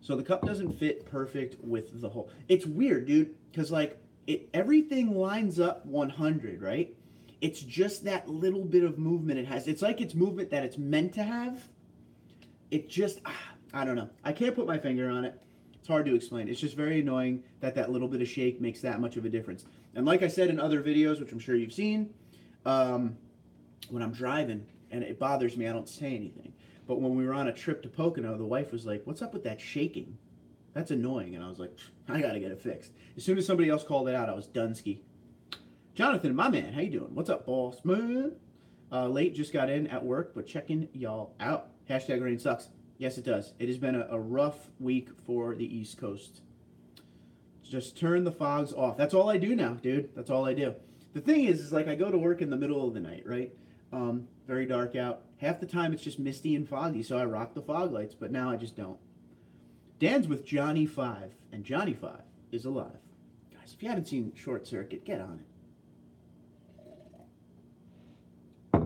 So the cup doesn't fit perfect with the hole. It's weird, dude, because like everything lines up 100, right? It's just that little bit of movement it has. It's like it's movement that it's meant to have. It just, I don't know. I can't put my finger on it. It's hard to explain. It's just very annoying that that little bit of shake makes that much of a difference. And like I said in other videos, which I'm sure you've seen, when I'm driving and it bothers me, I don't say anything. But when we were on a trip to Pocono, the wife was like, "What's up with that shaking? That's annoying." And I was like, "I got to get it fixed." As soon as somebody else called it out, I was done-ski. Jonathan, my man, how you doing? What's up, boss man? Late, just got in at work, but checking y'all out. Hashtag rain sucks. Yes, it does. It has been a rough week for the East Coast. Just turn the fogs off. That's all I do now, dude. That's all I do. The thing is like I go to work in the middle of the night, right? Very dark out. Half the time it's just misty and foggy, so I rock the fog lights, but now I just don't. Dan's with Johnny 5, and Johnny 5 is alive. Guys, if you haven't seen Short Circuit, get on it.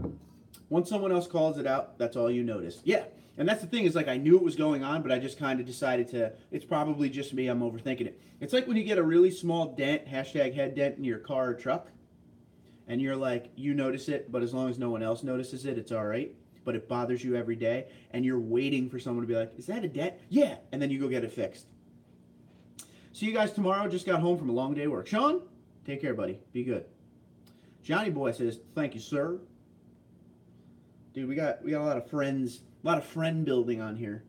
Once someone else calls it out, that's all you notice. Yeah, and that's the thing is like I knew it was going on, but I just kind of decided to, it's probably just me, I'm overthinking it. It's like when you get a really small dent, hashtag head dent in your car or truck, and you're like, you notice it, but as long as no one else notices it, it's all right. But it bothers you every day, and you're waiting for someone to be like, "Is that a dent?" "Yeah," and then you go get it fixed. See you guys tomorrow. Just got home from a long day of work. Sean, take care, buddy. Be good. Johnny Boy says, "Thank you, sir." Dude, we got a lot of friends, a lot of friend building on here,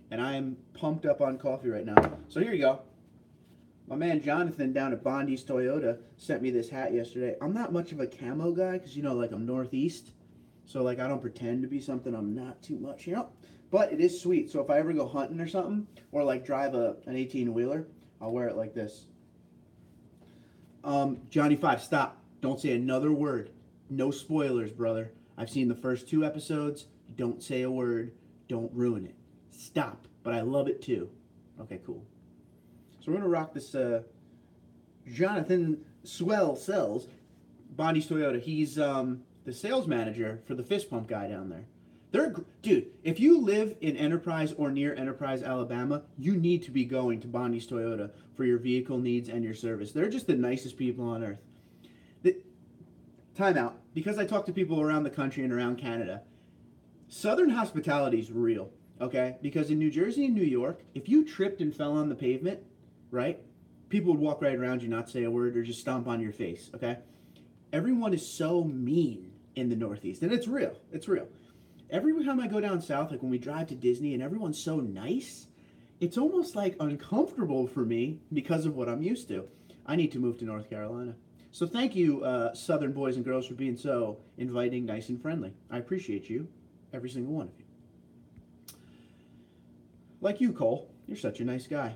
and I am pumped up on coffee right now. So here you go. My man Jonathan down at Bondi's Toyota sent me this hat yesterday. I'm not much of a camo guy because, you know, like I'm Northeast. So, like, I don't pretend to be something I'm not too much, you know? But it is sweet. So if I ever go hunting or something, or, like, drive an 18-wheeler, I'll wear it like this. Johnny 5, stop. Don't say another word. No spoilers, brother. I've seen the first 2 episodes. Don't say a word. Don't ruin it. Stop. But I love it, too. Okay, cool. So we're going to rock this Jonathan Swell Sells, Bondi's Toyota. He's the sales manager for the fist pump guy down there. Dude, if you live in Enterprise or near Enterprise, Alabama, you need to be going to Bondi's Toyota for your vehicle needs and your service. They're just the nicest people on earth. Time out. Because I talk to people around the country and around Canada, Southern hospitality is real, okay? Because in New Jersey and New York, if you tripped and fell on the pavement, right, people would walk right around you, not say a word, or just stomp on your face, okay? Everyone is so mean in the Northeast, and it's real. It's real. Every time I go down south, like when we drive to Disney and everyone's so nice, it's almost like uncomfortable for me because of what I'm used to. I need to move to North Carolina. So thank you, Southern boys and girls, for being so inviting, nice, and friendly. I appreciate you, every single one of you. Like you, Cole. You're such a nice guy.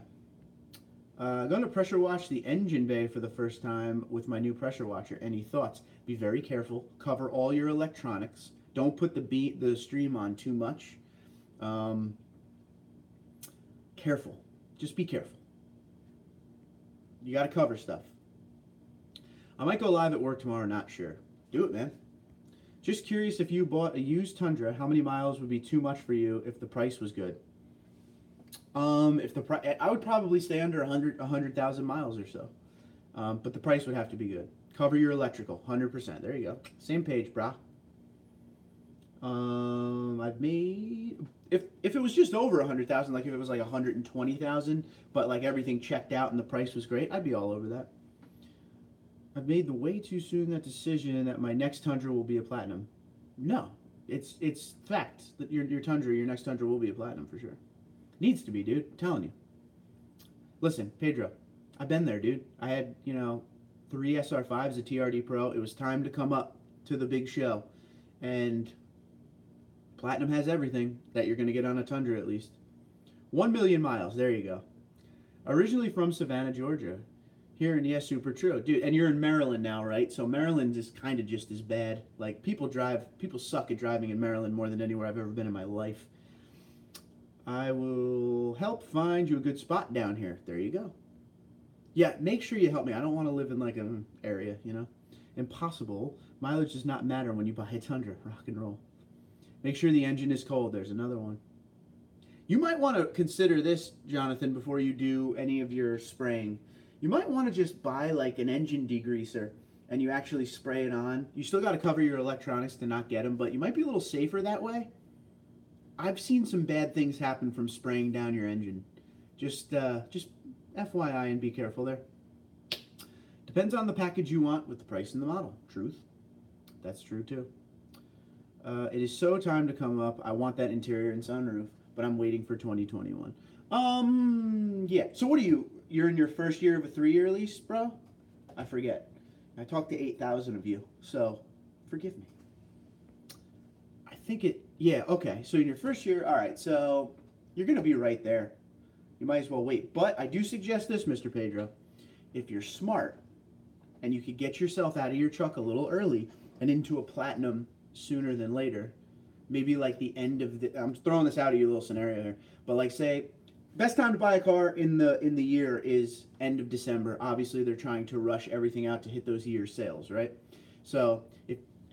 Going to pressure wash the engine bay for the first time with my new pressure washer. Any thoughts? Be very careful. Cover all your electronics. Don't put the stream on too much. Careful. Just be careful. You got to cover stuff. I might go live at work tomorrow, not sure. Do it, man. Just curious, if you bought a used Tundra, how many miles would be too much for you if the price was good? I would probably stay under 100,000 miles or so. But the price would have to be good. Cover your electrical, 100%. There you go. Same page, brah. I've made, if it was just over 100,000, like if it was like 120,000, but like everything checked out and the price was great, I'd be all over that. I've made the way too soon that decision that my next Tundra will be a platinum. No, it's fact that your next Tundra will be a platinum for sure. Needs to be, dude. I'm telling you. Listen, Pedro, I've been there, dude. I had, 3 SR5s, a TRD Pro. It was time to come up to the big show. And platinum has everything that you're going to get on a Tundra at least. 1 million miles. There you go. Originally from Savannah, Georgia. Here in, yeah, super true. Dude, and you're in Maryland now, right? So Maryland is kind of just as bad. Like, people suck at driving in Maryland more than anywhere I've ever been in my life. I will help find you a good spot down here. There you go. Yeah, make sure you help me. I don't want to live in like an area, you know? Impossible. Mileage does not matter when you buy a Tundra. Rock and roll. Make sure the engine is cold. There's another one. You might want to consider this, Jonathan, before you do any of your spraying. You might want to just buy like an engine degreaser and you actually spray it on. You still got to cover your electronics to not get them, but you might be a little safer that way. I've seen some bad things happen from spraying down your engine. Just FYI and be careful there. Depends on the package you want with the price and the model. Truth. That's true too. It is so time to come up. I want that interior and sunroof, but I'm waiting for 2021. Yeah. So what are you? You're in your first year of a 3-year lease, bro? I forget. I talked to 8,000 of you, so forgive me. I think it, yeah, okay. So in your first year, all right, so you're going to be right there. You might as well wait. But I do suggest this, Mr. Pedro. If you're smart and you could get yourself out of your truck a little early and into a platinum sooner than later, maybe like the end of the, I'm throwing this out of your little scenario here, but like say, best time to buy a car in the year is end of December. Obviously, they're trying to rush everything out to hit those year's sales, right? So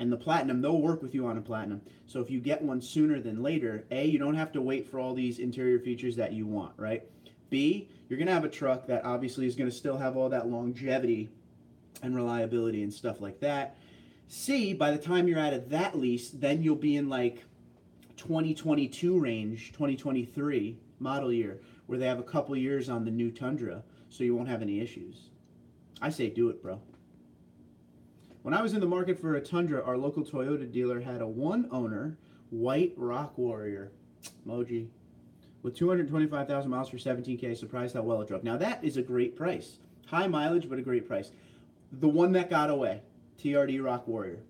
and the platinum, they'll work with you on a platinum. So if you get one sooner than later, A, you don't have to wait for all these interior features that you want, right? B, you're going to have a truck that obviously is going to still have all that longevity and reliability and stuff like that. C, by the time you're out of that lease, then you'll be in like 2022 range, 2023 model year, where they have a couple years on the new Tundra, so you won't have any issues. I say do it, bro. When I was in the market for a Tundra, our local Toyota dealer had a one-owner white Rock Warrior, emoji, with 225,000 miles for $17K. Surprised how well it drove. Now that is a great price. High mileage, but a great price. The one that got away, TRD Rock Warrior.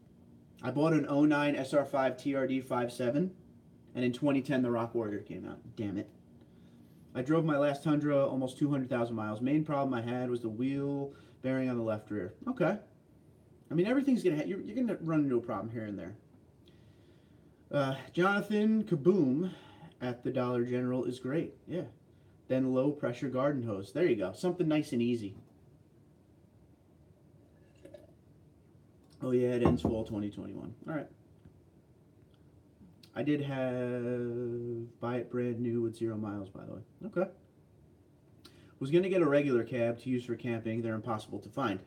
I bought an 09 SR5 TRD 5.7, and in 2010 the Rock Warrior came out. Damn it. I drove my last Tundra almost 200,000 miles. Main problem I had was the wheel bearing on the left rear. Okay. I mean, everything's going to, you're going to run into a problem here and there. Jonathan Kaboom at the Dollar General is great. Yeah. Then low pressure garden hose. There you go. Something nice and easy. Oh yeah, it ends fall 2021. All right. I did have buy it brand new with 0 miles, by the way. Okay. Was going to get a regular cab to use for camping. They're impossible to find.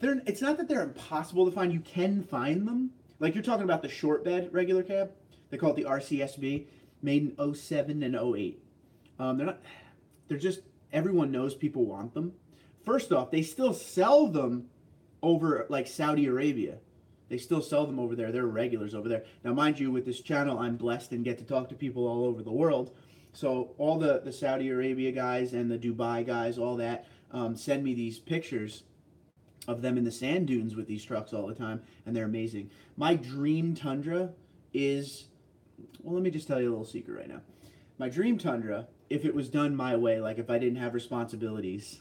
It's not that they're impossible to find. You can find them. Like you're talking about the short bed regular cab. They call it the RCSB, made in 07 and 08. They're just, everyone knows people want them. First off, they still sell them over like Saudi Arabia. They still sell them over there. They're regulars over there. Now, mind you, with this channel, I'm blessed and get to talk to people all over the world. So all the Saudi Arabia guys and the Dubai guys, all that, send me these pictures of them in the sand dunes with these trucks all the time, and they're amazing. My dream Tundra is, well, let me just tell you a little secret right now. My dream Tundra, if it was done my way, like if I didn't have responsibilities,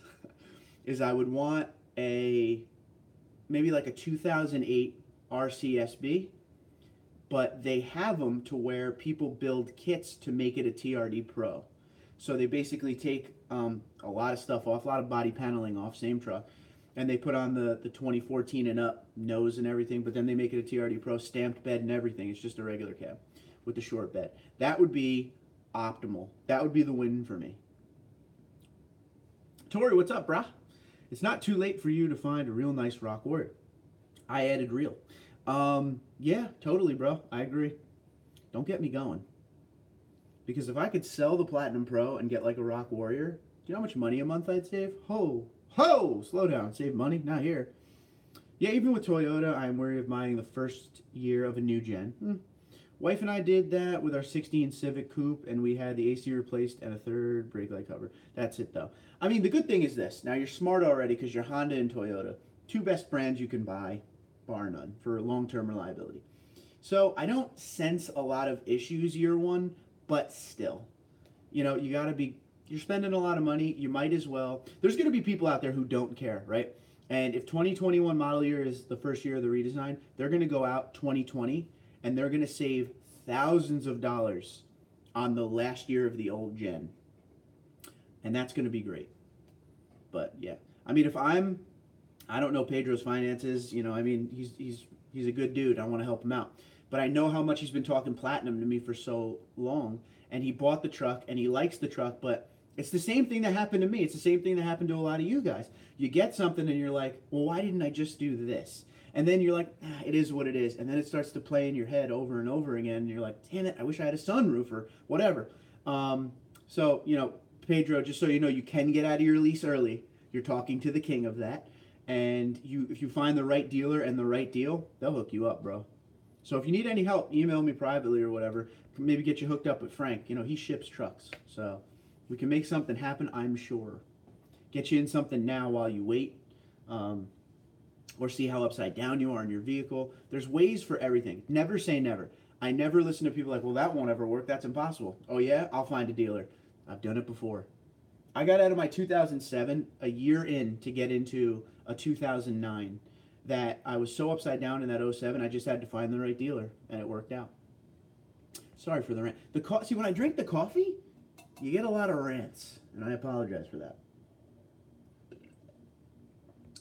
is I would want maybe like a 2008 RCSB, but they have them to where people build kits to make it a TRD Pro. So they basically take a lot of stuff off, a lot of body paneling off, same truck, and they put on the 2014 and up nose and everything, but then they make it a TRD Pro, stamped bed and everything. It's just a regular cab with the short bed. That would be optimal. That would be the win for me. Tori, what's up, brah? It's not too late for you to find a real nice Rock Warrior. I added real. Yeah, totally, bro. I agree. Don't get me going. Because if I could sell the Platinum Pro and get like a Rock Warrior, do you know how much money a month I'd save? Ho! Slow down. Save money? Not here. Yeah, even with Toyota, I'm wary of buying the first year of a new gen. Wife and I did that with our 16 Civic Coupe, and we had the AC replaced and a third brake light cover. That's it, though. I mean, the good thing is this. Now, you're smart already because you're Honda and Toyota. Two best brands you can buy, bar none, for long-term reliability. So I don't sense a lot of issues year one, but still. You know, you got to be, you're spending a lot of money. You might as well. There's going to be people out there who don't care, right? And if 2021 model year is the first year of the redesign, they're going to go out 2020 and they're going to save thousands of dollars on the last year of the old gen. And that's going to be great. But yeah, I mean, I don't know Pedro's finances. You know, I mean, he's a good dude. I want to help him out. But I know how much he's been talking platinum to me for so long, and he bought the truck and he likes the truck, but it's the same thing that happened to me. It's the same thing that happened to a lot of you guys. You get something and you're like, well, why didn't I just do this? And then you're like, it is what it is. And then it starts to play in your head over and over again. And you're like, damn it, I wish I had a sunroof or whatever. So, you know, Pedro, just so you know, you can get out of your lease early. You're talking to the king of that. And if you find the right dealer and the right deal, they'll hook you up, bro. So if you need any help, email me privately or whatever. Maybe get you hooked up with Frank. You know, he ships trucks. So we can make something happen, I'm sure. Get you in something now while you wait. Or see how upside down you are in your vehicle. There's ways for everything. Never say never. I never listen to people like, well, that won't ever work. That's impossible. Oh, yeah? I'll find a dealer. I've done it before. I got out of my 2007 a year in to get into a 2009 that I was so upside down in that '07, I just had to find the right dealer, and it worked out. Sorry for the rant. See, when I drink the coffee, you get a lot of rants, and I apologize for that.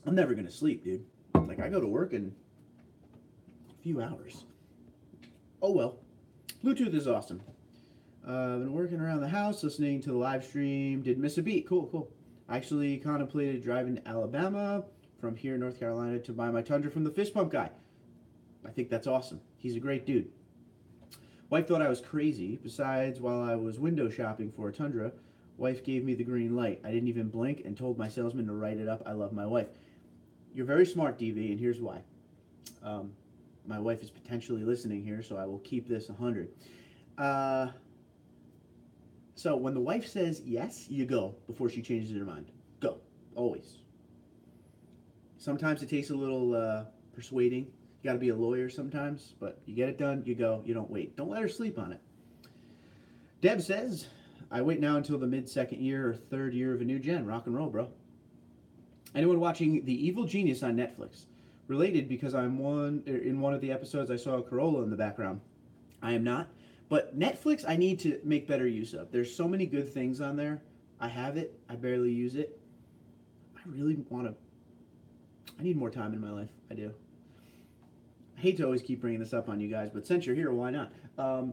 I'm never going to sleep, dude. Like, I go to work in a few hours. Oh, well. Bluetooth is awesome. I've been working around the house, listening to the live stream. Didn't miss a beat. Cool, cool. I actually contemplated driving to Alabama from here, North Carolina, to buy my Tundra from the Fist Pump guy. I think that's awesome. He's a great dude. Wife thought I was crazy. Besides, while I was window shopping for a Tundra, wife gave me the green light. I didn't even blink and told my salesman to write it up. I love my wife. You're very smart, DV, and here's why. My wife is potentially listening here, so I will keep this 100. So when the wife says yes, you go before she changes her mind. Go. Always. Sometimes it takes a little persuading. You got to be a lawyer sometimes, but you get it done, you go, you don't wait. Don't let her sleep on it. Deb says, I wait now until the mid-second year or third year of a new gen. Rock and roll, bro. Anyone watching The Evil Genius on Netflix? Related because in one of the episodes I saw a Corolla in the background. I am not. But Netflix I need to make better use of. There's so many good things on there. I have it. I barely use it. I really want to... I need more time in my life. I do. I hate to always keep bringing this up on you guys, but since you're here, why not?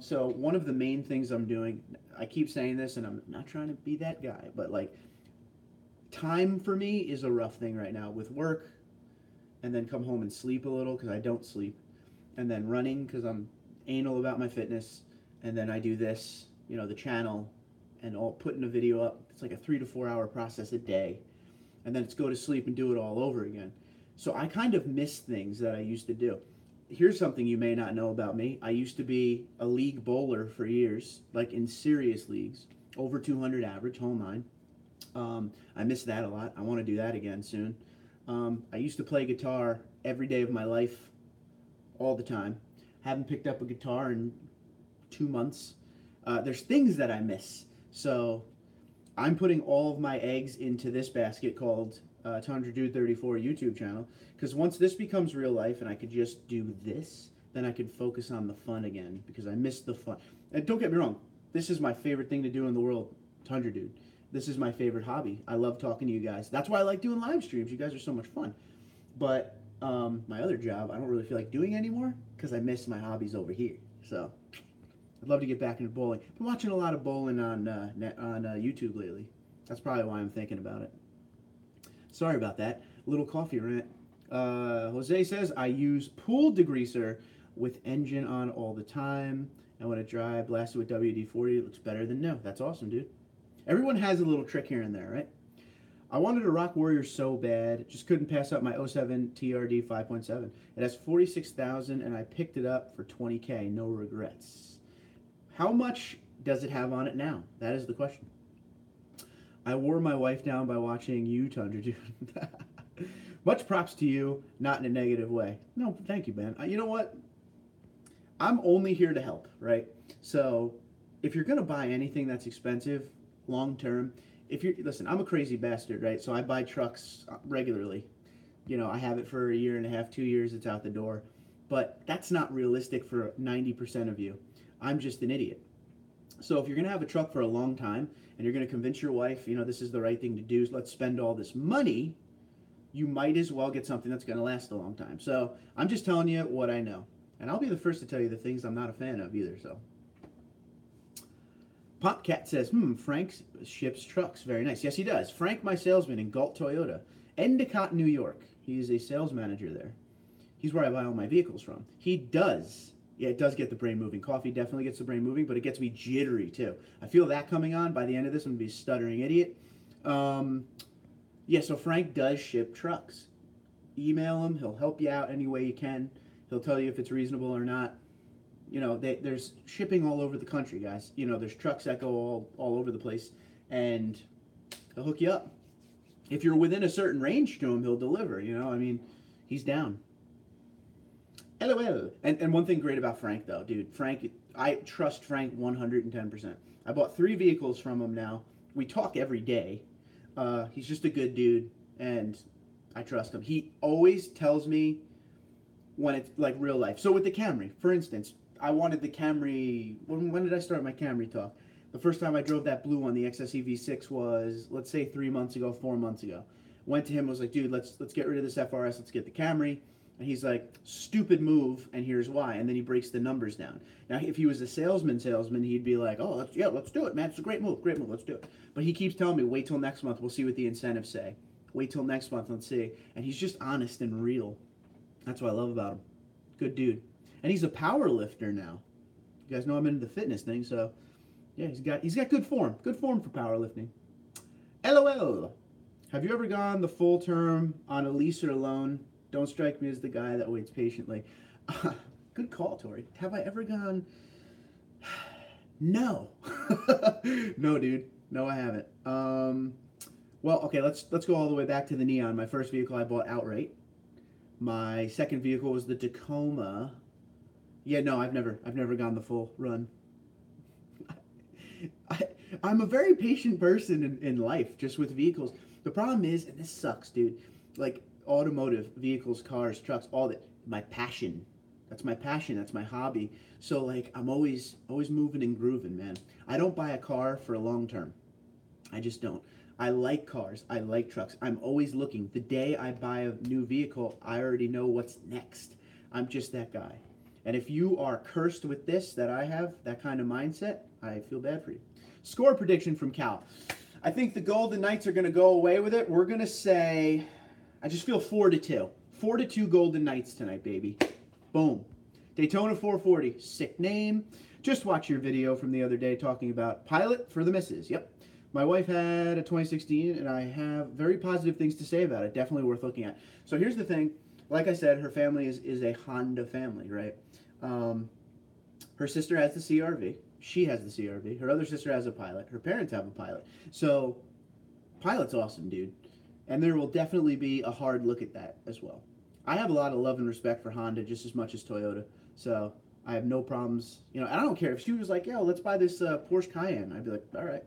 So one of the main things I'm doing, I keep saying this, and I'm not trying to be that guy, but like, time for me is a rough thing right now with work, and then come home and sleep a little because I don't sleep, and then running because I'm anal about my fitness, and then I do this, you know, the channel, and all putting a video up. It's like a 3 to 4 hour process a day, and then it's go to sleep and do it all over again. So I kind of miss things that I used to do. Here's something you may not know about me. I used to be a league bowler for years, like in serious leagues, over 200 average, hole 9. I miss that a lot. I want to do that again soon. I used to play guitar every day of my life, all the time. Haven't picked up a guitar in 2 months. There's things that I miss. So I'm putting all of my eggs into this basket called TundraDude34 YouTube channel, because once this becomes real life and I could just do this, then I could focus on the fun again, because I miss the fun. And don't get me wrong, this is my favorite thing to do in the world, TundraDude. This is my favorite hobby. I love talking to you guys. That's why I like doing live streams. You guys are so much fun. But my other job, I don't really feel like doing anymore because I miss my hobbies over here. So I'd love to get back into bowling. Been watching a lot of bowling on YouTube lately. That's probably why I'm thinking about it. Sorry about that. Little coffee rant. Jose says, I use pool degreaser with engine on all the time. And when it dry, blast it with WD-40. It looks better than no. That's awesome, dude. Everyone has a little trick here and there, right? I wanted a Rock Warrior so bad. Just couldn't pass up my '07 TRD 5.7. It has 46,000 and I picked it up for 20K. No regrets. How much does it have on it now? That is the question. I wore my wife down by watching you, TundraDude. Much props to you, not in a negative way. No, thank you, man. You know what? I'm only here to help, right? So if you're going to buy anything that's expensive, long term, listen, I'm a crazy bastard, right? So I buy trucks regularly. You know, I have it for a year and a half, 2 years, it's out the door. But that's not realistic for 90% of you. I'm just an idiot. So if you're going to have a truck for a long time and you're going to convince your wife, you know, this is the right thing to do, let's spend all this money, you might as well get something that's going to last a long time. So I'm just telling you what I know. And I'll be the first to tell you the things I'm not a fan of either. So Popcat says, Frank ships trucks. Very nice. Yes, he does. Frank, my salesman in Galt Toyota, Endicott, New York. He is a sales manager there. He's where I buy all my vehicles from. He does. Yeah, it does get the brain moving. Coffee definitely gets the brain moving, but it gets me jittery too. I feel that coming on. By the end of this, I'm going to be a stuttering idiot. Yeah, so Frank does ship trucks. Email him. He'll help you out any way you can. He'll tell you if it's reasonable or not. You know, there's shipping all over the country, guys. You know, there's trucks that go all over the place, and he'll hook you up. If you're within a certain range to him, he'll deliver. You know, I mean, he's down. LOL. And one thing great about Frank, though, dude, I trust Frank 110%. I bought 3 vehicles from him now. We talk every day. He's just a good dude, and I trust him. He always tells me when it's like real life. So with the Camry, for instance, I wanted the Camry. When did I start my Camry talk? The first time I drove that blue one, the XSE V6, was, let's say 3 months ago, 4 months ago. Went to him, was like, dude, let's get rid of this FRS, let's get the Camry. And he's like, stupid move, and here's why. And then he breaks the numbers down. Now, if he was a salesman, he'd be like, oh, let's do it, man. It's a great move, let's do it. But he keeps telling me, wait till next month, we'll see what the incentives say. Wait till next month, let's see. And he's just honest and real. That's what I love about him. Good dude. And he's a power lifter now. You guys know I'm into the fitness thing, so yeah, he's got good form. Good form for powerlifting. LOL. Have you ever gone the full term on a lease or a loan? Don't strike me as the guy that waits patiently. Good call, Tori. Have I ever gone? No. No, dude. No, I haven't. Well, okay, let's go all the way back to the Neon. My first vehicle I bought outright. My second vehicle was the Tacoma. Yeah, no, I've never gone the full run. I'm a very patient person in life, just with vehicles. The problem is, and this sucks, dude, like automotive, vehicles, cars, trucks, all that, my passion. That's my passion, that's my hobby. So like, I'm always moving and grooving, man. I don't buy a car for a long term. I just don't. I like cars, I like trucks. I'm always looking. The day I buy a new vehicle, I already know what's next. I'm just that guy. And if you are cursed with this, that I have, that kind of mindset, I feel bad for you. Score prediction from Cal. I think the Golden Knights are going to go away with it. We're going to say, I just feel 4-2. 4-2 Golden Knights tonight, baby. Boom. Daytona 440. Sick name. Just watch your video from the other day talking about Pilot for the misses. Yep. My wife had a 2016, and I have very positive things to say about it. Definitely worth looking at. So here's the thing. Like I said, her family is a Honda family, right? Her sister has the CRV. She has the CRV. Her other sister has a Pilot. Her parents have a Pilot. So Pilot's awesome, dude. And there will definitely be a hard look at that as well. I have a lot of love and respect for Honda just as much as Toyota. So I have no problems. You know, and I don't care if she was like, yo, let's buy this Porsche Cayenne. I'd be like, all right.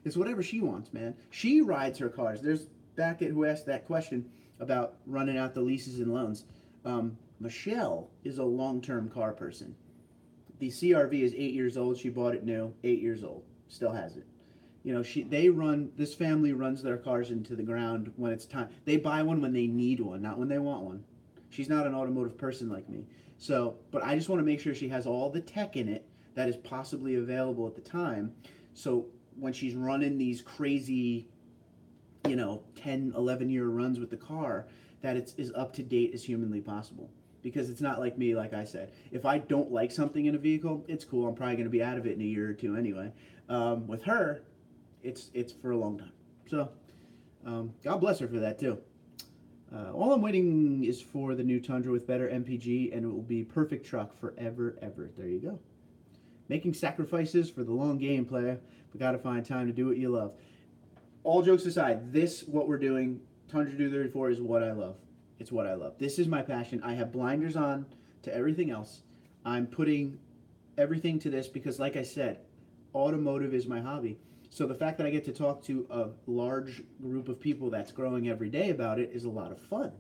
It's whatever she wants, man. She rides her cars. There's back at who asked that question about running out the leases and loans. Michelle is a long-term car person. The CRV is 8 years old. She bought it new. 8 years old. Still has it. You know, this family runs their cars into the ground when it's time. They buy one when they need one, not when they want one. She's not an automotive person like me. So, but I just want to make sure she has all the tech in it that is possibly available at the time. So when she's running these crazy, you know, 10, 11-year runs with the car, that it's as up to date as humanly possible. Because it's not like me, like I said. If I don't like something in a vehicle, it's cool. I'm probably going to be out of it in a year or two anyway. With her, it's for a long time. So, God bless her for that too. All I'm waiting is for the new Tundra with better MPG, and it will be perfect truck forever, ever. There you go. Making sacrifices for the long game, player. We got to find time to do what you love. All jokes aside, what we're doing, TundraDude34 is what I love. It's what I love. This is my passion. I have blinders on to everything else. I'm putting everything to this because, like I said, automotive is my hobby. So the fact that I get to talk to a large group of people that's growing every day about it is a lot of fun.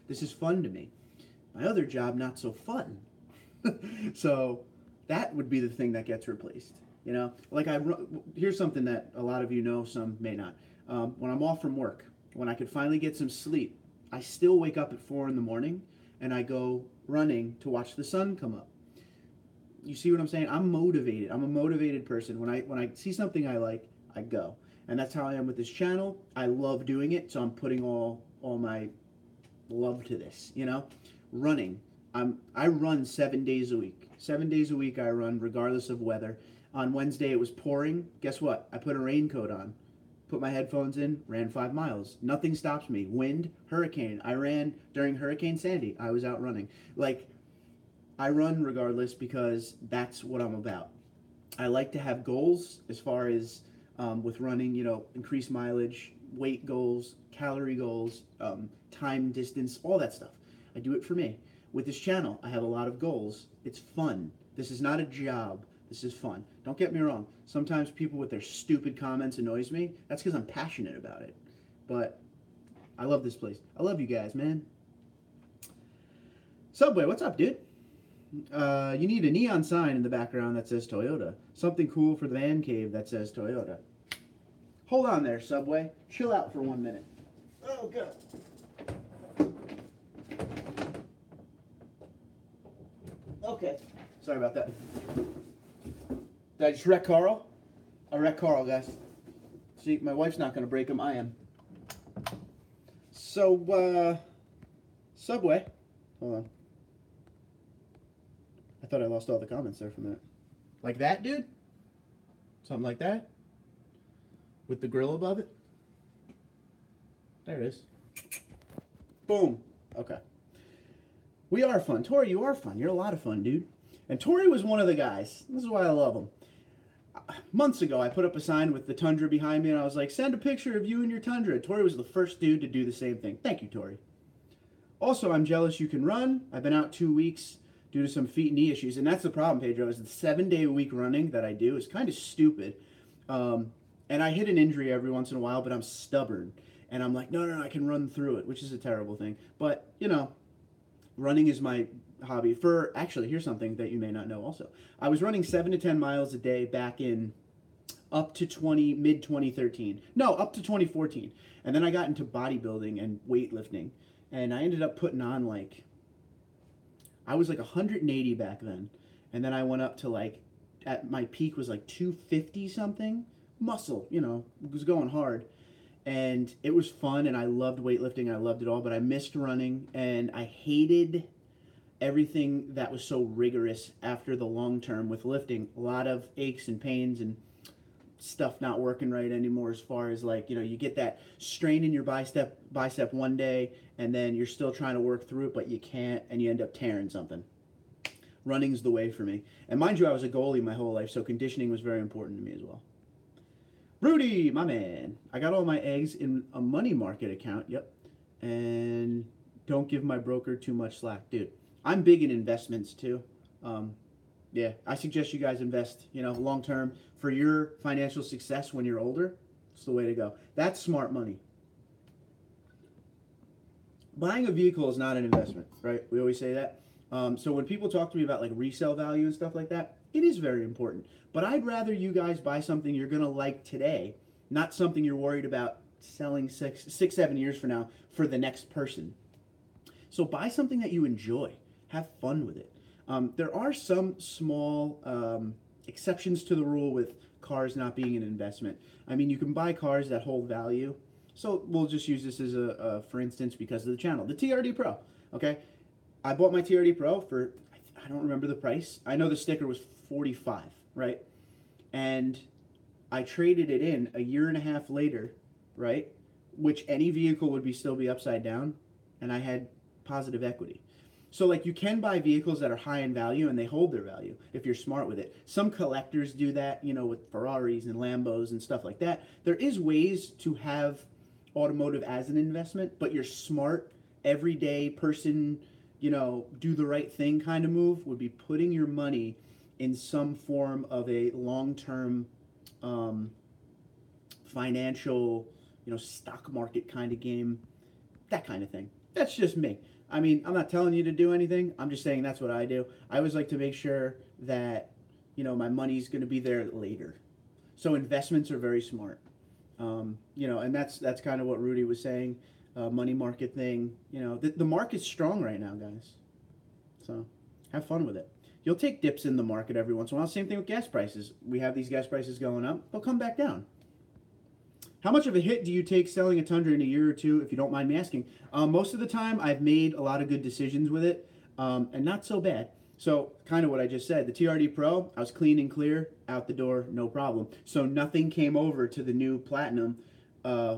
This is fun to me. My other job, not so fun. So that would be the thing that gets replaced. You know, like here's something that a lot of you know, some may not. When I'm off from work, when I could finally get some sleep, I still wake up at 4 in the morning and I go running to watch the sun come up. You see what I'm saying? I'm motivated. I'm a motivated person. When I see something I like, I go. And that's how I am with this channel. I love doing it, so I'm putting all my love to this, you know? Running. I run 7 days a week. 7 days a week I run regardless of weather. On Wednesday it was pouring. Guess what? I put a raincoat on. Put my headphones in, ran 5 miles. Nothing stops me. Wind, hurricane. I ran during Hurricane Sandy. I was out running. Like, I run regardless because that's what I'm about. I like to have goals as far as with running, you know, increase mileage, weight goals, calorie goals, time, distance, all that stuff. I do it for me. With this channel, I have a lot of goals. It's fun. This is not a job. This is fun. Don't get me wrong. Sometimes people with their stupid comments annoys me. That's because I'm passionate about it. But I love this place. I love you guys, man. Subway, what's up, dude? You need a neon sign in the background that says Toyota. Something cool for the man cave that says Toyota. Hold on there, Subway. Chill out for 1 minute. Oh, God. Okay. Sorry about that. Did I just wreck Carl? I wrecked Carl, guys. See, my wife's not going to break him. I am. So, Subway. Hold on. I thought I lost all the comments there for a minute. Like that, dude? Something like that? With the grill above it? There it is. Boom. Okay. We are fun. Tori, you are fun. You're a lot of fun, dude. And Tori was one of the guys. This is why I love him. Months ago, I put up a sign with the Tundra behind me, and I was like, send a picture of you and your Tundra. Tori was the first dude to do the same thing. Thank you, Tori. Also, I'm jealous you can run. I've been out 2 weeks due to some feet and knee issues. And that's the problem, Pedro, is the 7-day-a-week running that I do is kind of stupid. And I hit an injury every once in a while, but I'm stubborn. And I'm like, no, I can run through it, which is a terrible thing. But, you know, running is my hobby. Actually, here's something that you may not know also. I was running 7 to 10 miles a day back in up to mid-2013. No, up to 2014. And then I got into bodybuilding and weightlifting. And I ended up putting on I was like 180 back then. And then I went up to at my peak was like 250 something. Muscle, you know, was going hard. And it was fun and I loved weightlifting. I loved it all, but I missed running and I hated everything that was so rigorous after the long term with lifting. A lot of aches and pains and stuff not working right anymore as far as you get that strain in your bicep one day and then you're still trying to work through it, but you can't and you end up tearing something. Running's the way for me. And mind you, I was a goalie my whole life, so conditioning was very important to me as well. Rudy, my man. I got all my eggs in a money market account. Yep. And don't give my broker too much slack. Dude, I'm big in investments too. Yeah, I suggest you guys invest, long term for your financial success when you're older. It's the way to go. That's smart money. Buying a vehicle is not an investment, right? We always say that. So when people talk to me about resale value and stuff like that, it is very important. But I'd rather you guys buy something you're going to like today, not something you're worried about selling 7 years from now for the next person. So buy something that you enjoy. Have fun with it. There are some small exceptions to the rule with cars not being an investment. I mean, you can buy cars that hold value. So we'll just use this as a for instance, because of the channel. The TRD Pro, okay? I bought my TRD Pro for, I don't remember the price. I know the sticker was $45, right? And I traded it in a year and a half later, right? Which any vehicle would still be upside down, and I had positive equity. So you can buy vehicles that are high in value and they hold their value if you're smart with it. Some collectors do that, with Ferraris and Lambos and stuff like that. There is ways to have automotive as an investment, but your smart, everyday person, do the right thing kind of move would be putting your money in some form of a long-term financial, stock market kind of game, that kind of thing. That's just me. I'm not telling you to do anything. I'm just saying that's what I do. I always like to make sure that my money's going to be there later. So investments are very smart. And that's kind of what Rudy was saying. Money market thing. The market's strong right now, guys. So have fun with it. You'll take dips in the market every once in a while. Same thing with gas prices. We have these gas prices going up. They'll come back down. How much of a hit do you take selling a Tundra in a year or two, if you don't mind me asking? Most of the time, I've made a lot of good decisions with it, and not so bad. So, kind of what I just said. The TRD Pro, I was clean and clear, out the door, no problem. So, nothing came over to the new Platinum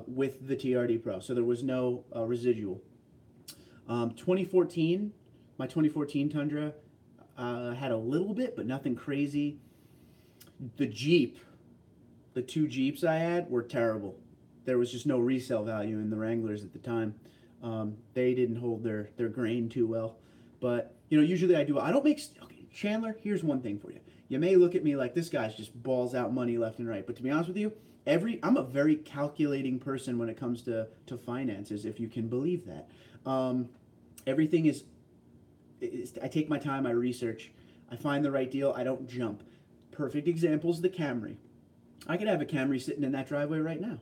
with the TRD Pro. So, there was no residual. 2014, my 2014 Tundra had a little bit, but nothing crazy. The two Jeeps I had were terrible. There was just no resale value in the Wranglers at the time. They didn't hold their grain too well. But, usually I do. I don't make... Okay, Chandler, here's one thing for you. You may look at me like this guy's just balls out money left and right. But to be honest with you, I'm a very calculating person when it comes to finances, if you can believe that. Everything is... I take my time, I research. I find the right deal, I don't jump. Perfect example is the Camry. I could have a Camry sitting in that driveway right now.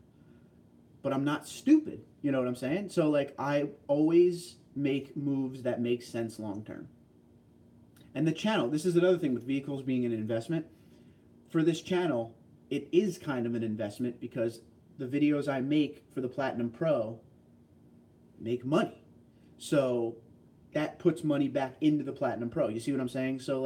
But I'm not stupid. You know what I'm saying? So, I always make moves that make sense long term. And the channel, this is another thing with vehicles being an investment. For this channel, it is kind of an investment because the videos I make for the Platinum Pro make money. So, that puts money back into the Platinum Pro. You see what I'm saying? So,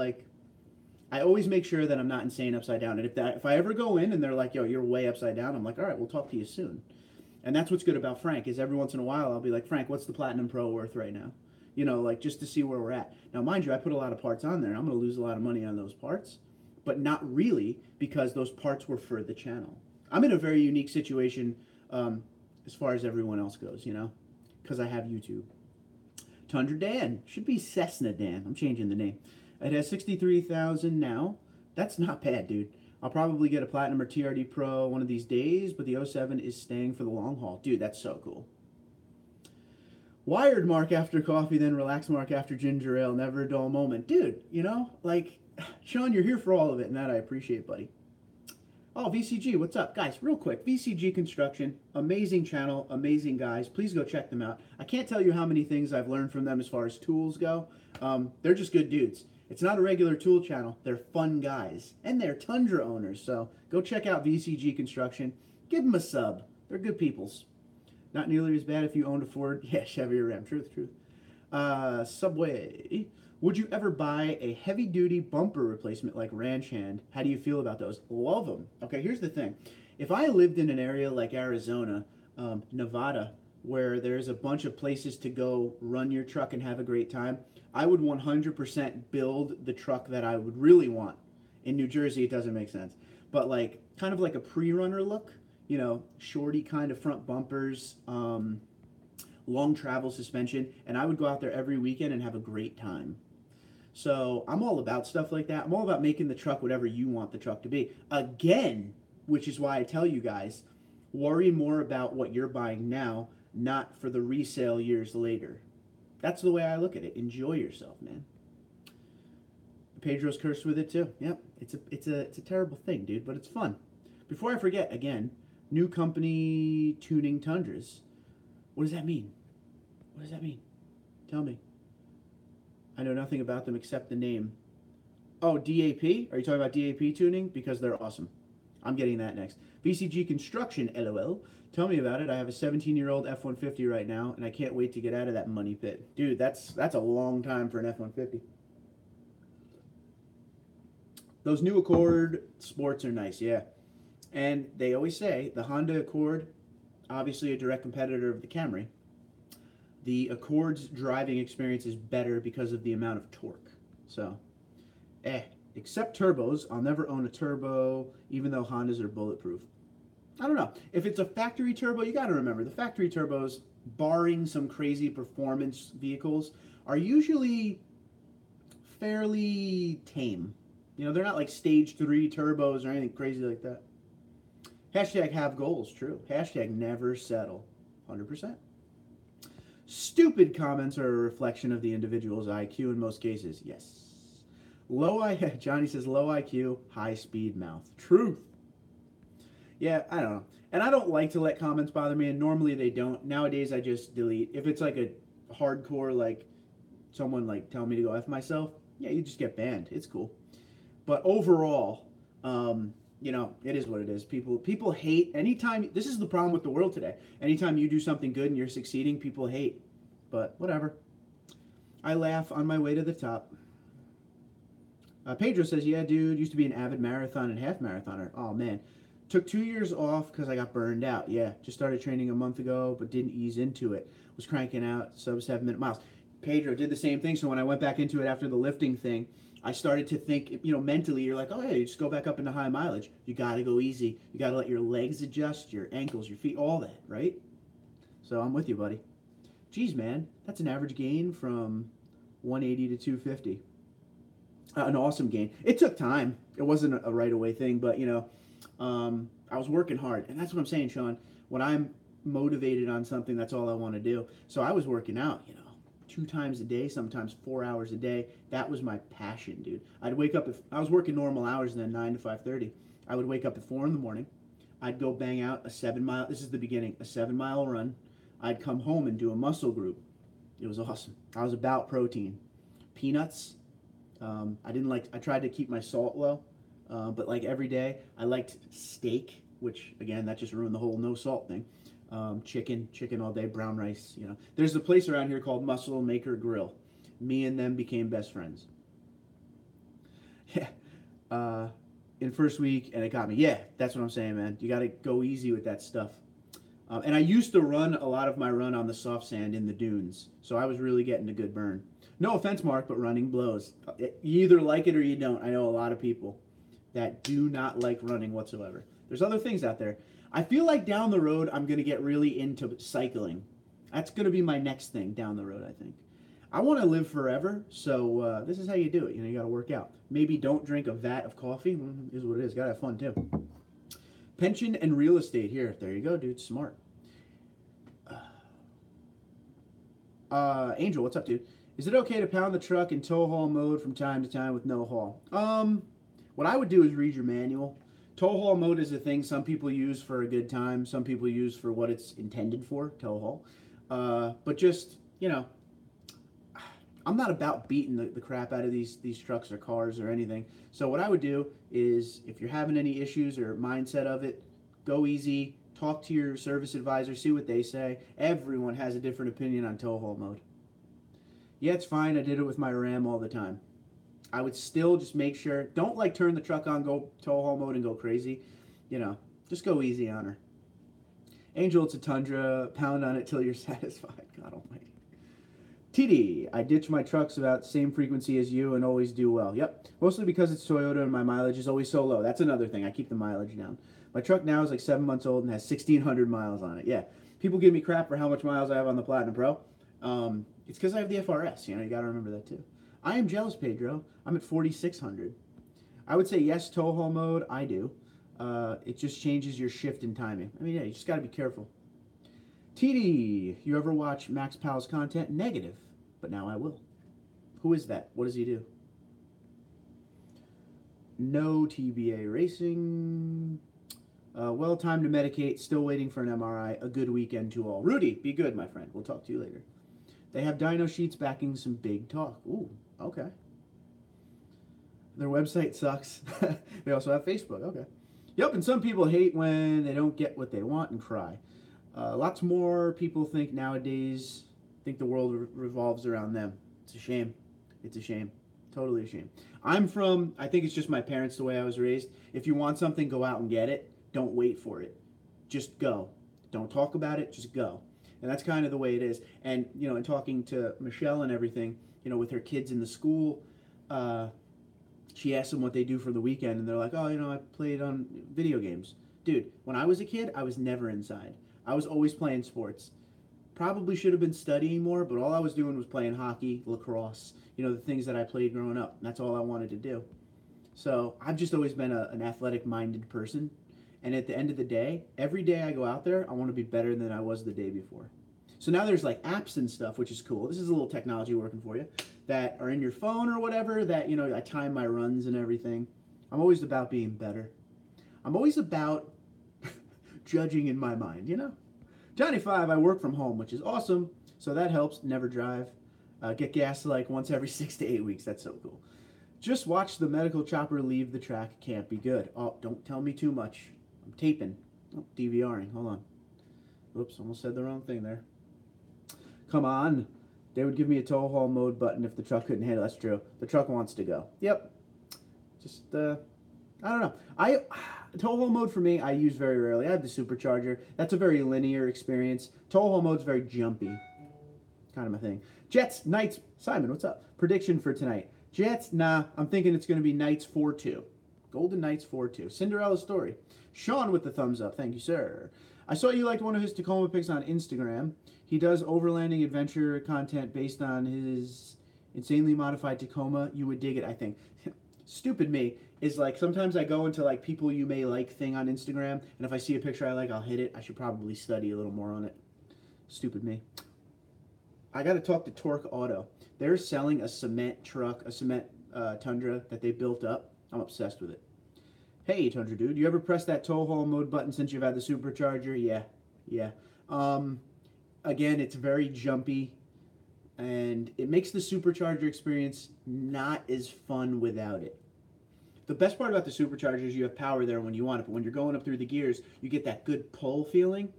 I always make sure that I'm not insane upside down. And if I ever go in and they're like, yo, you're way upside down, I'm like, all right, we'll talk to you soon. And that's what's good about Frank, is every once in a while I'll be like, Frank, what's the Platinum Pro worth right now? Just to see where we're at. Now, mind you, I put a lot of parts on there. I'm going to lose a lot of money on those parts, but not really, because those parts were for the channel. I'm in a very unique situation as far as everyone else goes, because I have YouTube. Tundra Dan. Should be Cessna Dan. I'm changing the name. It has 63,000 now. That's not bad, dude. I'll probably get a Platinum or TRD Pro one of these days, but the 07 is staying for the long haul. Dude, that's so cool. Wired Mark after coffee, then relax Mark after ginger ale. Never a dull moment. Dude, Sean, you're here for all of it, and that I appreciate, buddy. Oh, VCG, what's up? Guys, real quick, VCG Construction, amazing channel, amazing guys. Please go check them out. I can't tell you how many things I've learned from them as far as tools go. They're just good dudes. It's not a regular tool channel. They're fun guys. And they're Tundra owners. So go check out VCG Construction. Give them a sub. They're good peoples. Not nearly as bad if you owned a Ford. Yeah, Chevy or Ram. Truth. Subway. Would you ever buy a heavy-duty bumper replacement like Ranch Hand? How do you feel about those? Love them. Okay, here's the thing. If I lived in an area like Arizona, Nevada, where there's a bunch of places to go run your truck and have a great time, I would 100% build the truck that I would really want. In New Jersey, it doesn't make sense. But kind of like a pre-runner look, shorty kind of front bumpers, long travel suspension, and I would go out there every weekend and have a great time. So I'm all about stuff like that. I'm all about making the truck whatever you want the truck to be. Again, which is why I tell you guys, worry more about what you're buying now, not for the resale years later. That's the way I look at it. Enjoy yourself, man. Pedro's cursed with it too. Yep, it's a terrible thing, dude, but it's fun. Before I forget, again, new company tuning Tundras. What does that mean? What does that mean? Tell me. I know nothing about them except the name. Oh, DAP? Are you talking about DAP tuning? Because they're awesome. I'm getting that next. VCG Construction, LOL. Tell me about it. I have a 17-year-old F-150 right now, and I can't wait to get out of that money pit. Dude, that's a long time for an F-150. Those new Accord Sports are nice, yeah. And they always say the Honda Accord, obviously a direct competitor of the Camry, the Accord's driving experience is better because of the amount of torque. So, except turbos. I'll never own a turbo, even though Hondas are bulletproof. I don't know. If it's a factory turbo, you got to remember, the factory turbos, barring some crazy performance vehicles, are usually fairly tame. They're not like stage 3 turbos or anything crazy like that. Hashtag have goals, true. Hashtag never settle, 100%. Stupid comments are a reflection of the individual's IQ in most cases, yes. Low I Johnny says low IQ, high speed mouth. Truth. Yeah, I don't know. And I don't like to let comments bother me, and normally they don't. Nowadays I just delete. If it's like a hardcore like someone like telling me to go F myself, yeah, you just get banned. It's cool. But overall, it is what it is. People hate anytime. This is the problem with the world today. Anytime you do something good and you're succeeding, people hate. But whatever. I laugh on my way to the top. Pedro says, yeah, dude, used to be an avid marathon and half marathoner. Oh, man. Took 2 years off because I got burned out. Yeah, just started training a month ago, but didn't ease into it. Was cranking out sub 7 minute miles. Pedro did the same thing. So when I went back into it after the lifting thing, I started to think, mentally, you're like, oh, yeah, you just go back up into high mileage. You got to go easy. You got to let your legs adjust, your ankles, your feet, all that, right? So I'm with you, buddy. Geez, man, that's an average gain from 180 to 250. An awesome gain. It took time. It wasn't a right away thing, but I was working hard, and that's what I'm saying, Sean. When I'm motivated on something, that's all I want to do. So I was working out, 2 times a day, sometimes 4 hours a day. That was my passion, dude. I'd wake up if I was working normal hours, then 9 to 5:30. I would wake up at 4 in the morning. I'd go bang out a 7 mile. This is the beginning, a 7 mile run. I'd come home and do a muscle group. It was awesome. I was about protein, peanuts. I tried to keep my salt low, but like every day, I liked steak, which again, that just ruined the whole no salt thing. Chicken all day, brown rice, There's a place around here called Muscle Maker Grill. Me and them became best friends. Yeah. In first week, and it got me. Yeah, that's what I'm saying, man. You got to go easy with that stuff. And I used to run a lot of my run on the soft sand in the dunes, so I was really getting a good burn. No offense, Mark, but running blows. You either like it or you don't. I know a lot of people that do not like running whatsoever. There's other things out there. I feel like down the road, I'm going to get really into cycling. That's going to be my next thing down the road, I think. I want to live forever, so this is how you do it. You got to work out. Maybe don't drink a vat of coffee. Is what it is. Got to have fun, too. Pension and real estate here. There you go, dude. Smart. Angel, what's up, dude? Is it okay to pound the truck in tow haul mode from time to time with no haul? What I would do is read your manual. Tow haul mode is a thing some people use for a good time. Some people use for what it's intended for, tow haul. But just, I'm not about beating the crap out of these trucks or cars or anything. So what I would do is, if you're having any issues or mindset of it, go easy, talk to your service advisor, see what they say. Everyone has a different opinion on tow haul mode. Yeah, it's fine. I did it with my Ram all the time. I would still just make sure, don't turn the truck on, go tow haul mode and go crazy. Just go easy on her. Angel, it's a Tundra. Pound on it till you're satisfied. God almighty. TD, I ditch my trucks about the same frequency as you and always do well. Yep, mostly because it's Toyota and my mileage is always so low. That's another thing. I keep the mileage down. My truck now is like 7 months old and has 1,600 miles on it. Yeah, people give me crap for how much miles I have on the Platinum Pro. It's because I have the FRS. You got to remember that too. I am jealous, Pedro. I'm at 4,600. I would say yes, tow haul mode. I do. It just changes your shift in timing. I mean, yeah, you just got to be careful. TD, you ever watch Max Powell's content? Negative, but now I will. Who is that? What does he do? No TBA racing. Well, time to medicate. Still waiting for an MRI. A good weekend to all. Rudy, be good, my friend. We'll talk to you later. They have dyno sheets backing some big talk. Ooh, okay. Their website sucks. They also have Facebook. Okay. Yep, and some people hate when they don't get what they want and cry. Lots more people think nowadays, think the world revolves around them. It's a shame. It's a shame. Totally a shame. I think it's just my parents, the way I was raised. If you want something, go out and get it. Don't wait for it. Just go. Don't talk about it, just go. And that's kind of the way it is. And, in talking to Michelle and everything, with her kids in the school, she asked them what they do for the weekend, and they're like, oh, I played on video games. Dude, when I was a kid, I was never inside. I was always playing sports. Probably should have been studying more, but all I was doing was playing hockey, lacrosse, the things that I played growing up. That's all I wanted to do. So I've just always been an athletic-minded person. And at the end of the day, every day I go out there, I want to be better than I was the day before. So now there's like apps and stuff, which is cool. This is a little technology working for you that are in your phone or whatever that, you know, I time my runs and everything. I'm always about being better. I'm always about judging in my mind, you know? Johnny 5, I work from home, which is awesome. So that helps. Never drive. Get gas like once every 6 to 8 weeks. That's so cool. Just watch the medical chopper leave the track. Can't be good. Oh, don't tell me too much. I'm taping. Oh, DVRing. Hold on. Oops, almost said the wrong thing there. Come on. They would give me a tow haul mode button if the truck couldn't handle it. That's true. The truck wants to go. Yep. Just, I don't know. Tow haul mode for me, I use very rarely. I have the supercharger. That's a very linear experience. Tow haul mode's very jumpy. Kind of my thing. Jets, Knights. Simon, what's up? Prediction for tonight. Jets, nah. I'm thinking it's going to be Knights 4-2. Golden Knights 4-2. Cinderella story. Sean with the thumbs up. Thank you, sir. I saw you liked one of his Tacoma pics on Instagram. He does overlanding adventure content based on his insanely modified Tacoma. You would dig it, I think. Stupid me is like sometimes I go into like people you may like thing on Instagram, and if I see a picture I like, I'll hit it. I should probably study a little more on it. Stupid me. I got to talk to Torque Auto. They're selling a cement truck, a cement Tundra that they built up. I'm obsessed with it. Hey, TundraDude, you ever press that tow haul mode button since you've had the supercharger? Yeah. Again, it's very jumpy, and it makes the supercharger experience not as fun without it. The best part about the supercharger is you have power there when you want it, but when you're going up through the gears, you get that good pull feeling.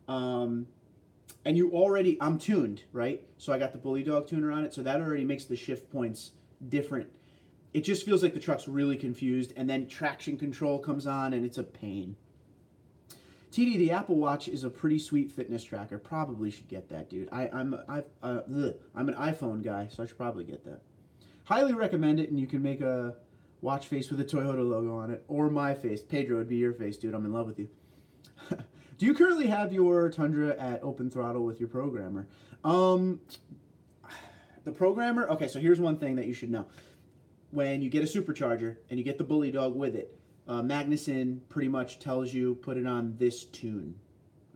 And I'm tuned, right? So I got the Bully Dog tuner on it, so that already makes the shift points different. It just feels like the truck's really confused, and then traction control comes on, and it's a pain. TD, the Apple Watch is a pretty sweet fitness tracker. Probably should get that, dude. I'm an iPhone guy, so I should probably get that. Highly recommend it, and you can make a watch face with a Toyota logo on it, or my face. Pedro would be your face, dude. I'm in love with you. Do you currently have your Tundra at open throttle with your programmer? The programmer, okay, so here's one thing that you should know. When you get a supercharger and you get the Bully Dog with it, Magnuson pretty much tells you put it on this tune,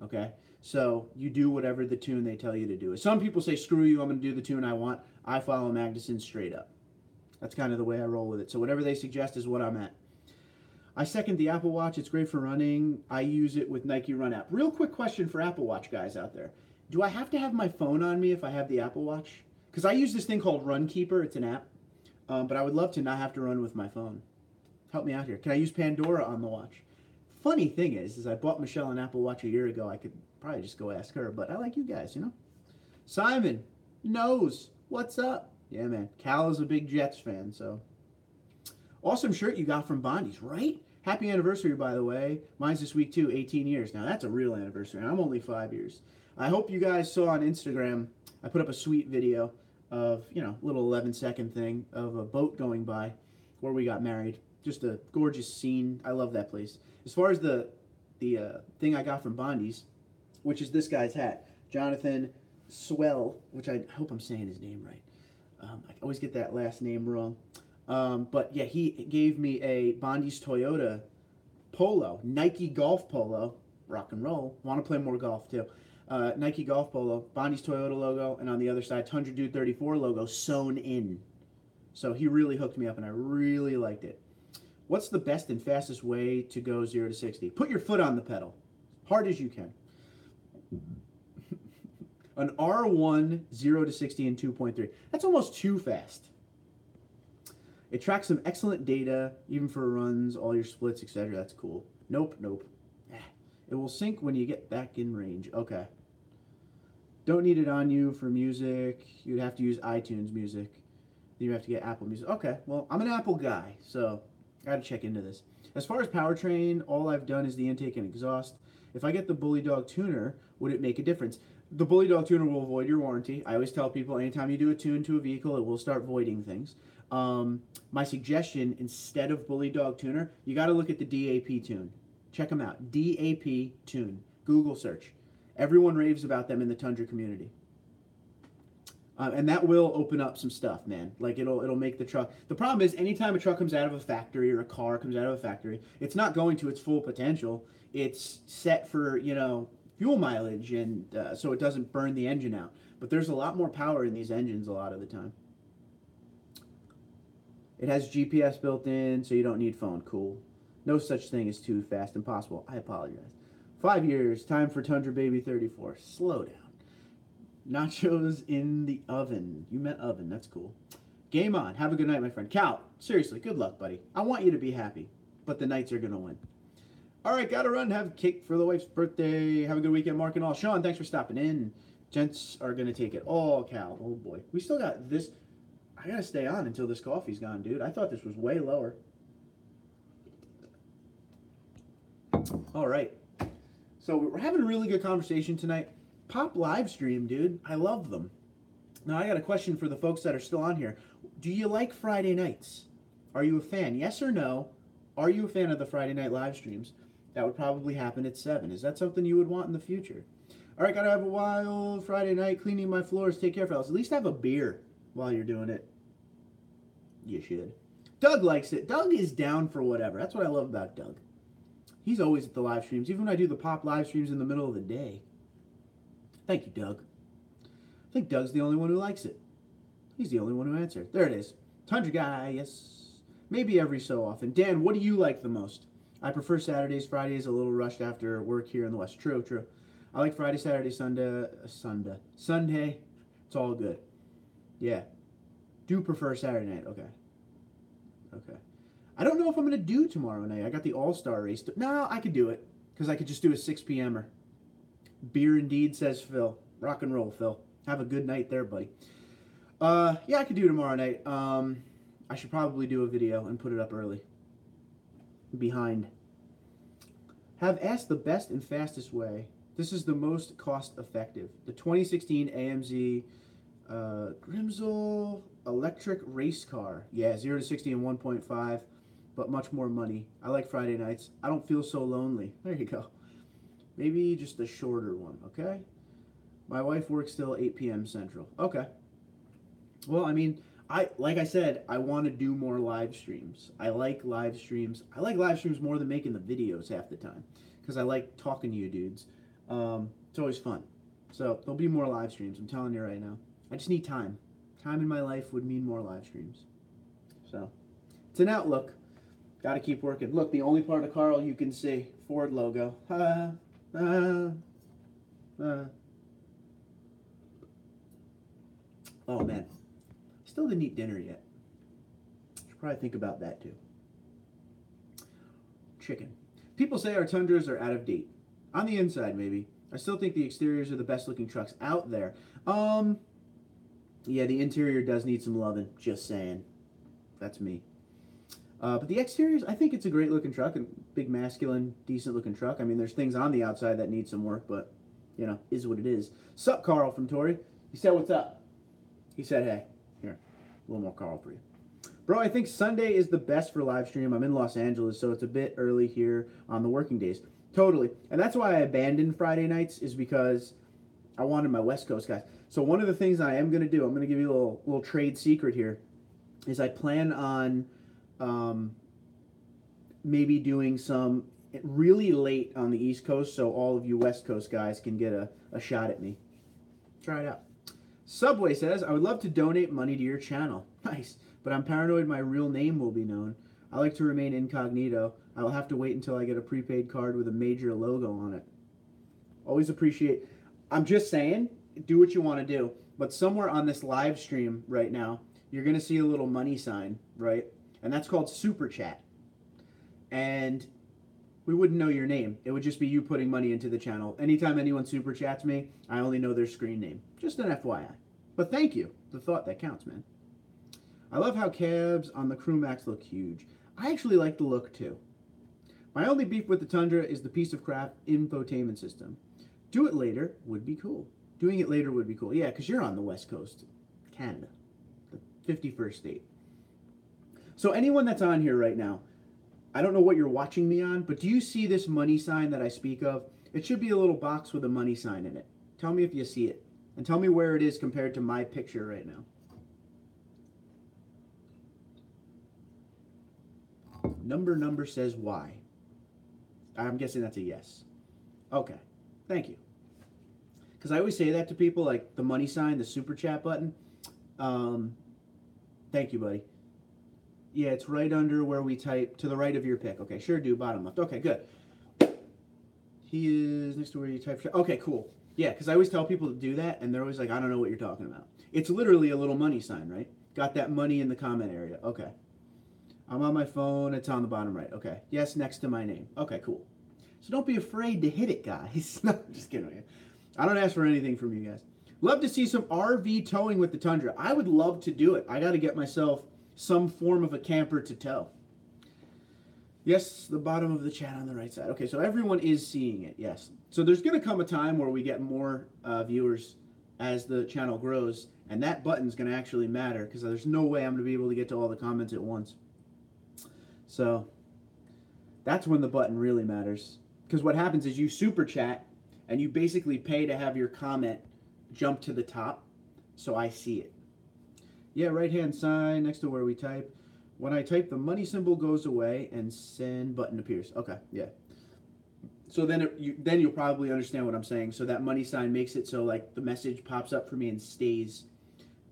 okay? So you do whatever the tune they tell you to do. Some people say, screw you, I'm going to do the tune I want. I follow Magnuson straight up. That's kind of the way I roll with it. So whatever they suggest is what I'm at. I second the Apple Watch. It's great for running. I use it with Nike Run app. Real quick question for Apple Watch guys out there. Do I have to have my phone on me if I have the Apple Watch? Because I use this thing called Run Keeper. It's an app. But I would love to not have to run with my phone. Help me out here. Can I use Pandora on the watch? Funny thing is I bought Michelle an Apple Watch a year ago. I could probably just go ask her, but I like you guys, you know? Simon knows. What's up? Yeah, man. Cal is a big Jets fan, so. Awesome shirt you got from Bondi's, right? Happy anniversary, by the way. Mine's this week, too. 18 years. Now, that's a real anniversary. I'm only 5 years. I hope you guys saw on Instagram, I put up a sweet video of, you know, little 11-second thing of a boat going by where we got married. Just a gorgeous scene. I love that place. As far as the thing I got from Bondi's, which is this guy's hat, Jonathan Swell, which I hope I'm saying his name right. I always get that last name wrong. But yeah, he gave me a Bondi's Toyota polo, Nike golf polo, rock and roll. Want to play more golf too. Nike golf polo, Bondi's Toyota logo, and on the other side, TundraDude34 logo sewn in. So he really hooked me up, and I really liked it. What's the best and fastest way to go 0 to 60? Put your foot on the pedal, hard as you can. An R1 0 to 60 in 2.3. That's almost too fast. It tracks some excellent data, even for runs, all your splits, etc. That's cool. Nope. It will sync when you get back in range. Okay. Don't need it on you for music. You'd have to use iTunes Music. Then you have to get Apple Music. Okay, well, I'm an Apple guy, so I got to check into this. As far as powertrain, all I've done is the intake and exhaust. If I get the Bully Dog tuner, would it make a difference? The Bully Dog tuner will void your warranty. I always tell people anytime you do a tune to a vehicle, it will start voiding things. My suggestion, instead of Bully Dog tuner, you got to look at the DAP tune. Check them out. DAP tune. Google search. Everyone raves about them in the Tundra community. And that will open up some stuff, man. Like, it'll make the truck. The problem is, anytime a truck comes out of a factory or a car comes out of a factory, it's not going to its full potential. It's set for, you know, fuel mileage, and so it doesn't burn the engine out. But there's a lot more power in these engines a lot of the time. It has GPS built in, so you don't need phone. Cool. No such thing as too fast. Impossible. I apologize. 5 years. Time for TundraDude34. Slow down. Nachos in the oven. You meant oven. That's cool. Game on. Have a good night, my friend. Cal, seriously, good luck, buddy. I want you to be happy, but the Knights are going to win. All right, got to run. Have cake for the wife's birthday. Have a good weekend, Mark and all. Sean, thanks for stopping in. Gents are going to take it all, Cal. Oh, boy. We still got this. I got to stay on until this coffee's gone, dude. I thought this was way lower. All right. So we're having a really good conversation tonight. Pop live stream, dude. I love them. Now, I got a question for the folks that are still on here. Do you like Friday nights? Are you a fan? Yes or no? Are you a fan of the Friday night live streams? That would probably happen at 7. Is that something you would want in the future? All right, got to have a wild Friday night cleaning my floors. Take care, fellas. At least have a beer while you're doing it. You should. Doug likes it. Doug is down for whatever. That's what I love about Doug. He's always at the live streams, even when I do the pop live streams in the middle of the day. Thank you, Doug. I think Doug's the only one who likes it. He's the only one who answered. There it is. Tundra guy, yes. Maybe every so often. Dan, what do you like the most? I prefer Saturdays. Fridays a little rushed after work here in the West. True, true. I like Friday, Saturday, Sunday. It's all good. Yeah. Do prefer Saturday night. Okay. Okay. I don't know if I'm going to do tomorrow night. I got the All-Star race. No, I could do it because I could just do a 6 p.m.er. Beer indeed, says Phil. Rock and roll, Phil. Have a good night there, buddy. Yeah, I could do tomorrow night. I should probably do a video and put it up early. Behind. Have asked the best and fastest way. This is the most cost effective. The 2016 AMZ Grimsel electric race car. Yeah, 0 to 60 in 1.5, but much more money. I like Friday nights. I don't feel so lonely. There you go. Maybe just a shorter one, okay? My wife works till 8 p.m. Central. Okay. Well, I mean, like I said, I want to do more live streams. I like live streams. I like live streams more than making the videos half the time because I like talking to you dudes. It's always fun. So there'll be more live streams. I'm telling you right now. I just need time. Time in my life would mean more live streams. So it's an outlook. Got to keep working. Look, the only part of Carl you can see, Ford logo. Oh, man. Still didn't eat dinner yet. Should probably think about that, too. Chicken. People say our Tundras are out of date. On the inside, maybe. I still think the exteriors are the best-looking trucks out there. Yeah, the interior does need some loving. Just saying. That's me. But the exteriors, I think it's a great-looking truck. A big, masculine, decent-looking truck. I mean, there's things on the outside that need some work, but, you know, is what it is. Sup, Carl from Tori? He said, what's up? He said, hey. Here, a little more Carl for you. Bro, I think Sunday is the best for live stream. I'm in Los Angeles, so it's a bit early here on the working days. Totally. And that's why I abandoned Friday nights, is because I wanted my West Coast guys. So one of the things I am going to do, I'm going to give you a little trade secret here, is I plan on maybe doing some really late on the East Coast so all of you West Coast guys can get a shot at me. Try it out. Subway says, I would love to donate money to your channel. Nice. But I'm paranoid my real name will be known. I like to remain incognito. I will have to wait until I get a prepaid card with a major logo on it. Always appreciate. I'm just saying, do what you want to do. But somewhere on this live stream right now, you're going to see a little money sign, right? And that's called Super Chat. And we wouldn't know your name. It would just be you putting money into the channel. Anytime anyone Super Chats me, I only know their screen name. Just an FYI. But thank you. The thought that counts, man. I love how cabs on the Crew Max look huge. I actually like the look too. My only beef with the Tundra is the piece of crap infotainment system. Do it later would be cool. Doing it later would be cool. Yeah, because you're on the West Coast, Canada, the 51st state. So anyone that's on here right now, I don't know what you're watching me on, but do you see this money sign that I speak of? It should be a little box with a money sign in it. Tell me if you see it. And tell me where it is compared to my picture right now. Number says Y. I'm guessing that's a yes. Okay. Thank you. because I always say that to people, like the money sign, the super chat button. Thank you, buddy. Yeah, it's right under where we type, to the right of your pick. Okay, sure do, bottom left. Okay, good. He is next to where you type. Okay, cool. Yeah, because I always tell people to do that, and they're always like, I don't know what you're talking about. It's literally a little money sign, right? Got that money in the comment area. Okay. I'm on my phone. It's on the bottom right. Okay. Yes, next to my name. Okay, cool. So don't be afraid to hit it, guys. No, just kidding. I don't ask for anything from you guys. Love to see some RV towing with the Tundra. I would love to do it. I got to get myself some form of a camper to tow. Yes, the bottom of the chat on the right side. Okay, so everyone is seeing it, yes. So there's going to come a time where we get more viewers as the channel grows, and that button's going to actually matter, because there's no way I'm going to be able to get to all the comments at once. So that's when the button really matters. Because what happens is you super chat, and you basically pay to have your comment jump to the top, so I see it. Yeah, right-hand side next to where we type. When I type, the money symbol goes away and send button appears. Okay, yeah. So then you'll probably understand what I'm saying. So that money sign makes it so like the message pops up for me and stays.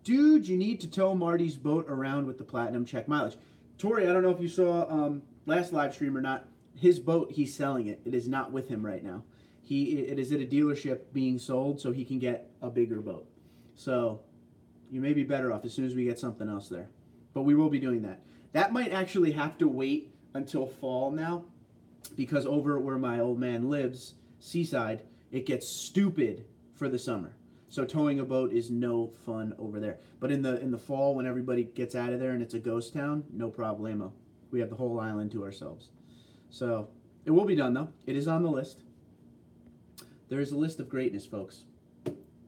Dude, you need to tow Marty's boat around with the platinum check mileage. Tori, I don't know if you saw last live stream or not. His boat, he's selling it. It is not with him right now. It is at a dealership being sold so he can get a bigger boat. So you may be better off as soon as we get something else there. But we will be doing that. That might actually have to wait until fall now, because over where my old man lives, Seaside, it gets stupid for the summer. So towing a boat is no fun over there. But in the fall, when everybody gets out of there and it's a ghost town, no problemo. We have the whole island to ourselves. So it will be done, though. It is on the list. There is a list of greatness, folks.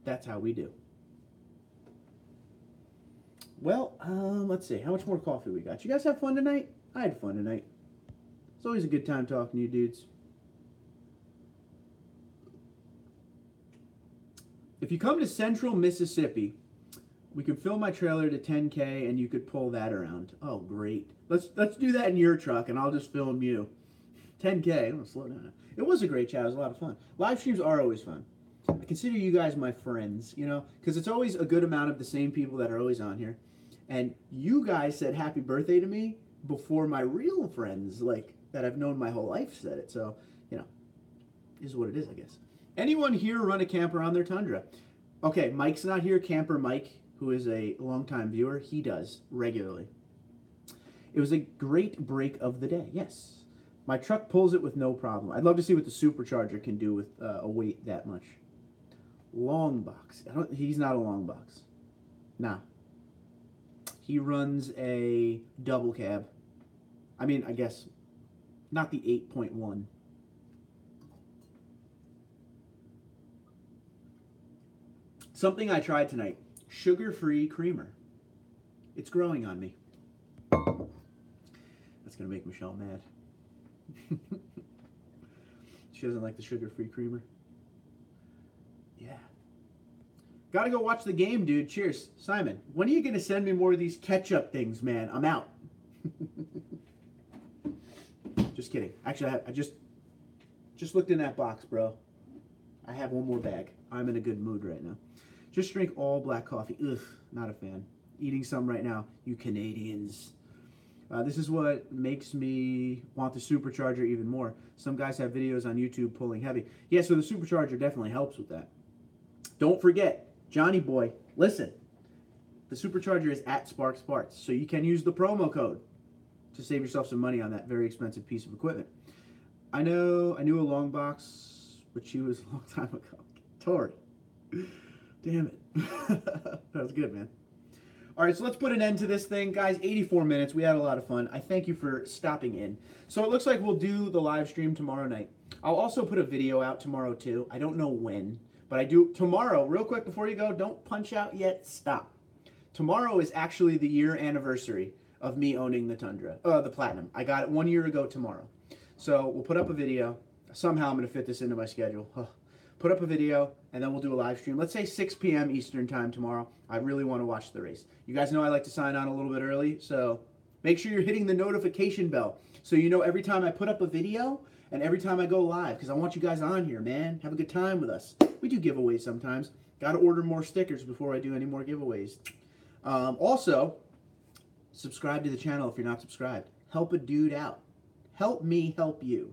That's how we do. Well, let's see. How much more coffee we got? You guys have fun tonight? I had fun tonight. It's always a good time talking to you dudes. If you come to Central Mississippi, we could fill my trailer to 10K and you could pull that around. Oh, great. Let's do that in your truck and I'll just film you. 10K. I'm going to slow down. It was a great chat. It was a lot of fun. Live streams are always fun. I consider you guys my friends, you know, because it's always a good amount of the same people that are always on here. And you guys said happy birthday to me before my real friends, like, that I've known my whole life said it. So, you know, is what it is, I guess. Anyone here run a camper on their Tundra? Okay, Mike's not here. Camper Mike, who is a longtime viewer, he does regularly. It was a great break of the day, yes. My truck pulls it with no problem. I'd love to see what the supercharger can do with a weight that much. Long box. He's not a long box. Nah. He runs a double cab. I mean, I guess not the 8.1. Something I tried tonight. Sugar-free creamer. It's growing on me. That's going to make Michelle mad. She doesn't like the sugar-free creamer. Yeah. Gotta go watch the game, dude. Cheers. Simon, when are you going to send me more of these ketchup things, man? I'm out. Just kidding. Actually, I just looked in that box, bro. I have one more bag. I'm in a good mood right now. Just drink all black coffee. Ugh, not a fan. Eating some right now, you Canadians. This is what makes me want the supercharger even more. Some guys have videos on YouTube pulling heavy. Yeah, so the supercharger definitely helps with that. Don't forget, Johnny boy, listen. The supercharger is at Sparks Parts, so you can use the promo code to save yourself some money on that very expensive piece of equipment. I knew a long box, but she was a long time ago. Tori. Damn it. That was good, man. All right, so let's put an end to this thing. Guys, 84 minutes. We had a lot of fun. I thank you for stopping in. So it looks like we'll do the live stream tomorrow night. I'll also put a video out tomorrow, too. I don't know when, but I do tomorrow. Real quick before you go, don't punch out yet. Stop. Tomorrow is actually the year anniversary of me owning the Tundra, the Platinum. I got it 1 year ago tomorrow. So we'll put up a video. Somehow I'm going to fit this into my schedule. Put up a video, and then we'll do a live stream. Let's say 6 p.m. Eastern time tomorrow. I really want to watch the race. You guys know I like to sign on a little bit early, so make sure you're hitting the notification bell so you know every time I put up a video and every time I go live, because I want you guys on here, man. Have a good time with us. We do giveaways sometimes. Got to order more stickers before I do any more giveaways. Also, subscribe to the channel if you're not subscribed. Help a dude out. Help me help you.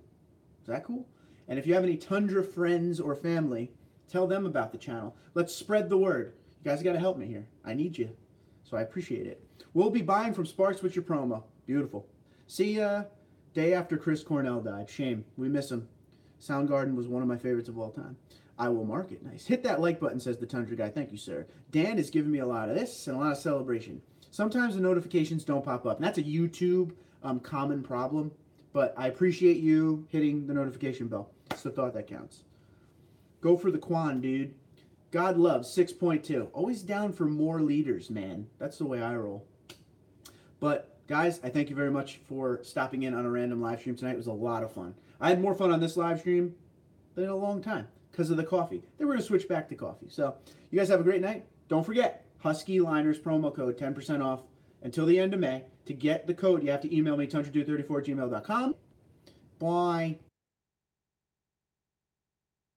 Is that cool? And if you have any Tundra friends or family, tell them about the channel. Let's spread the word. You guys got to help me here. I need you. So I appreciate it. We'll be buying from Sparks with your promo. Beautiful. See ya day after Chris Cornell died. Shame. We miss him. Soundgarden was one of my favorites of all time. I will mark it. Nice. Hit that like button, says the Tundra guy. Thank you, sir. Dan is giving me a lot of this and a lot of celebration. Sometimes the notifications don't pop up. And that's a YouTube common problem. But I appreciate you hitting the notification bell. It's the thought that counts. Go for the Quan, dude. God loves 6.2. Always down for more leaders, man. That's the way I roll. But, guys, I thank you very much for stopping in on a random live stream tonight. It was a lot of fun. I had more fun on this live stream than in a long time because of the coffee. Then we're going to switch back to coffee. So, you guys have a great night. Don't forget, Husky Liners promo code, 10% off until the end of May. To get the code, you have to email me, TundraDude34@gmail.com. Bye.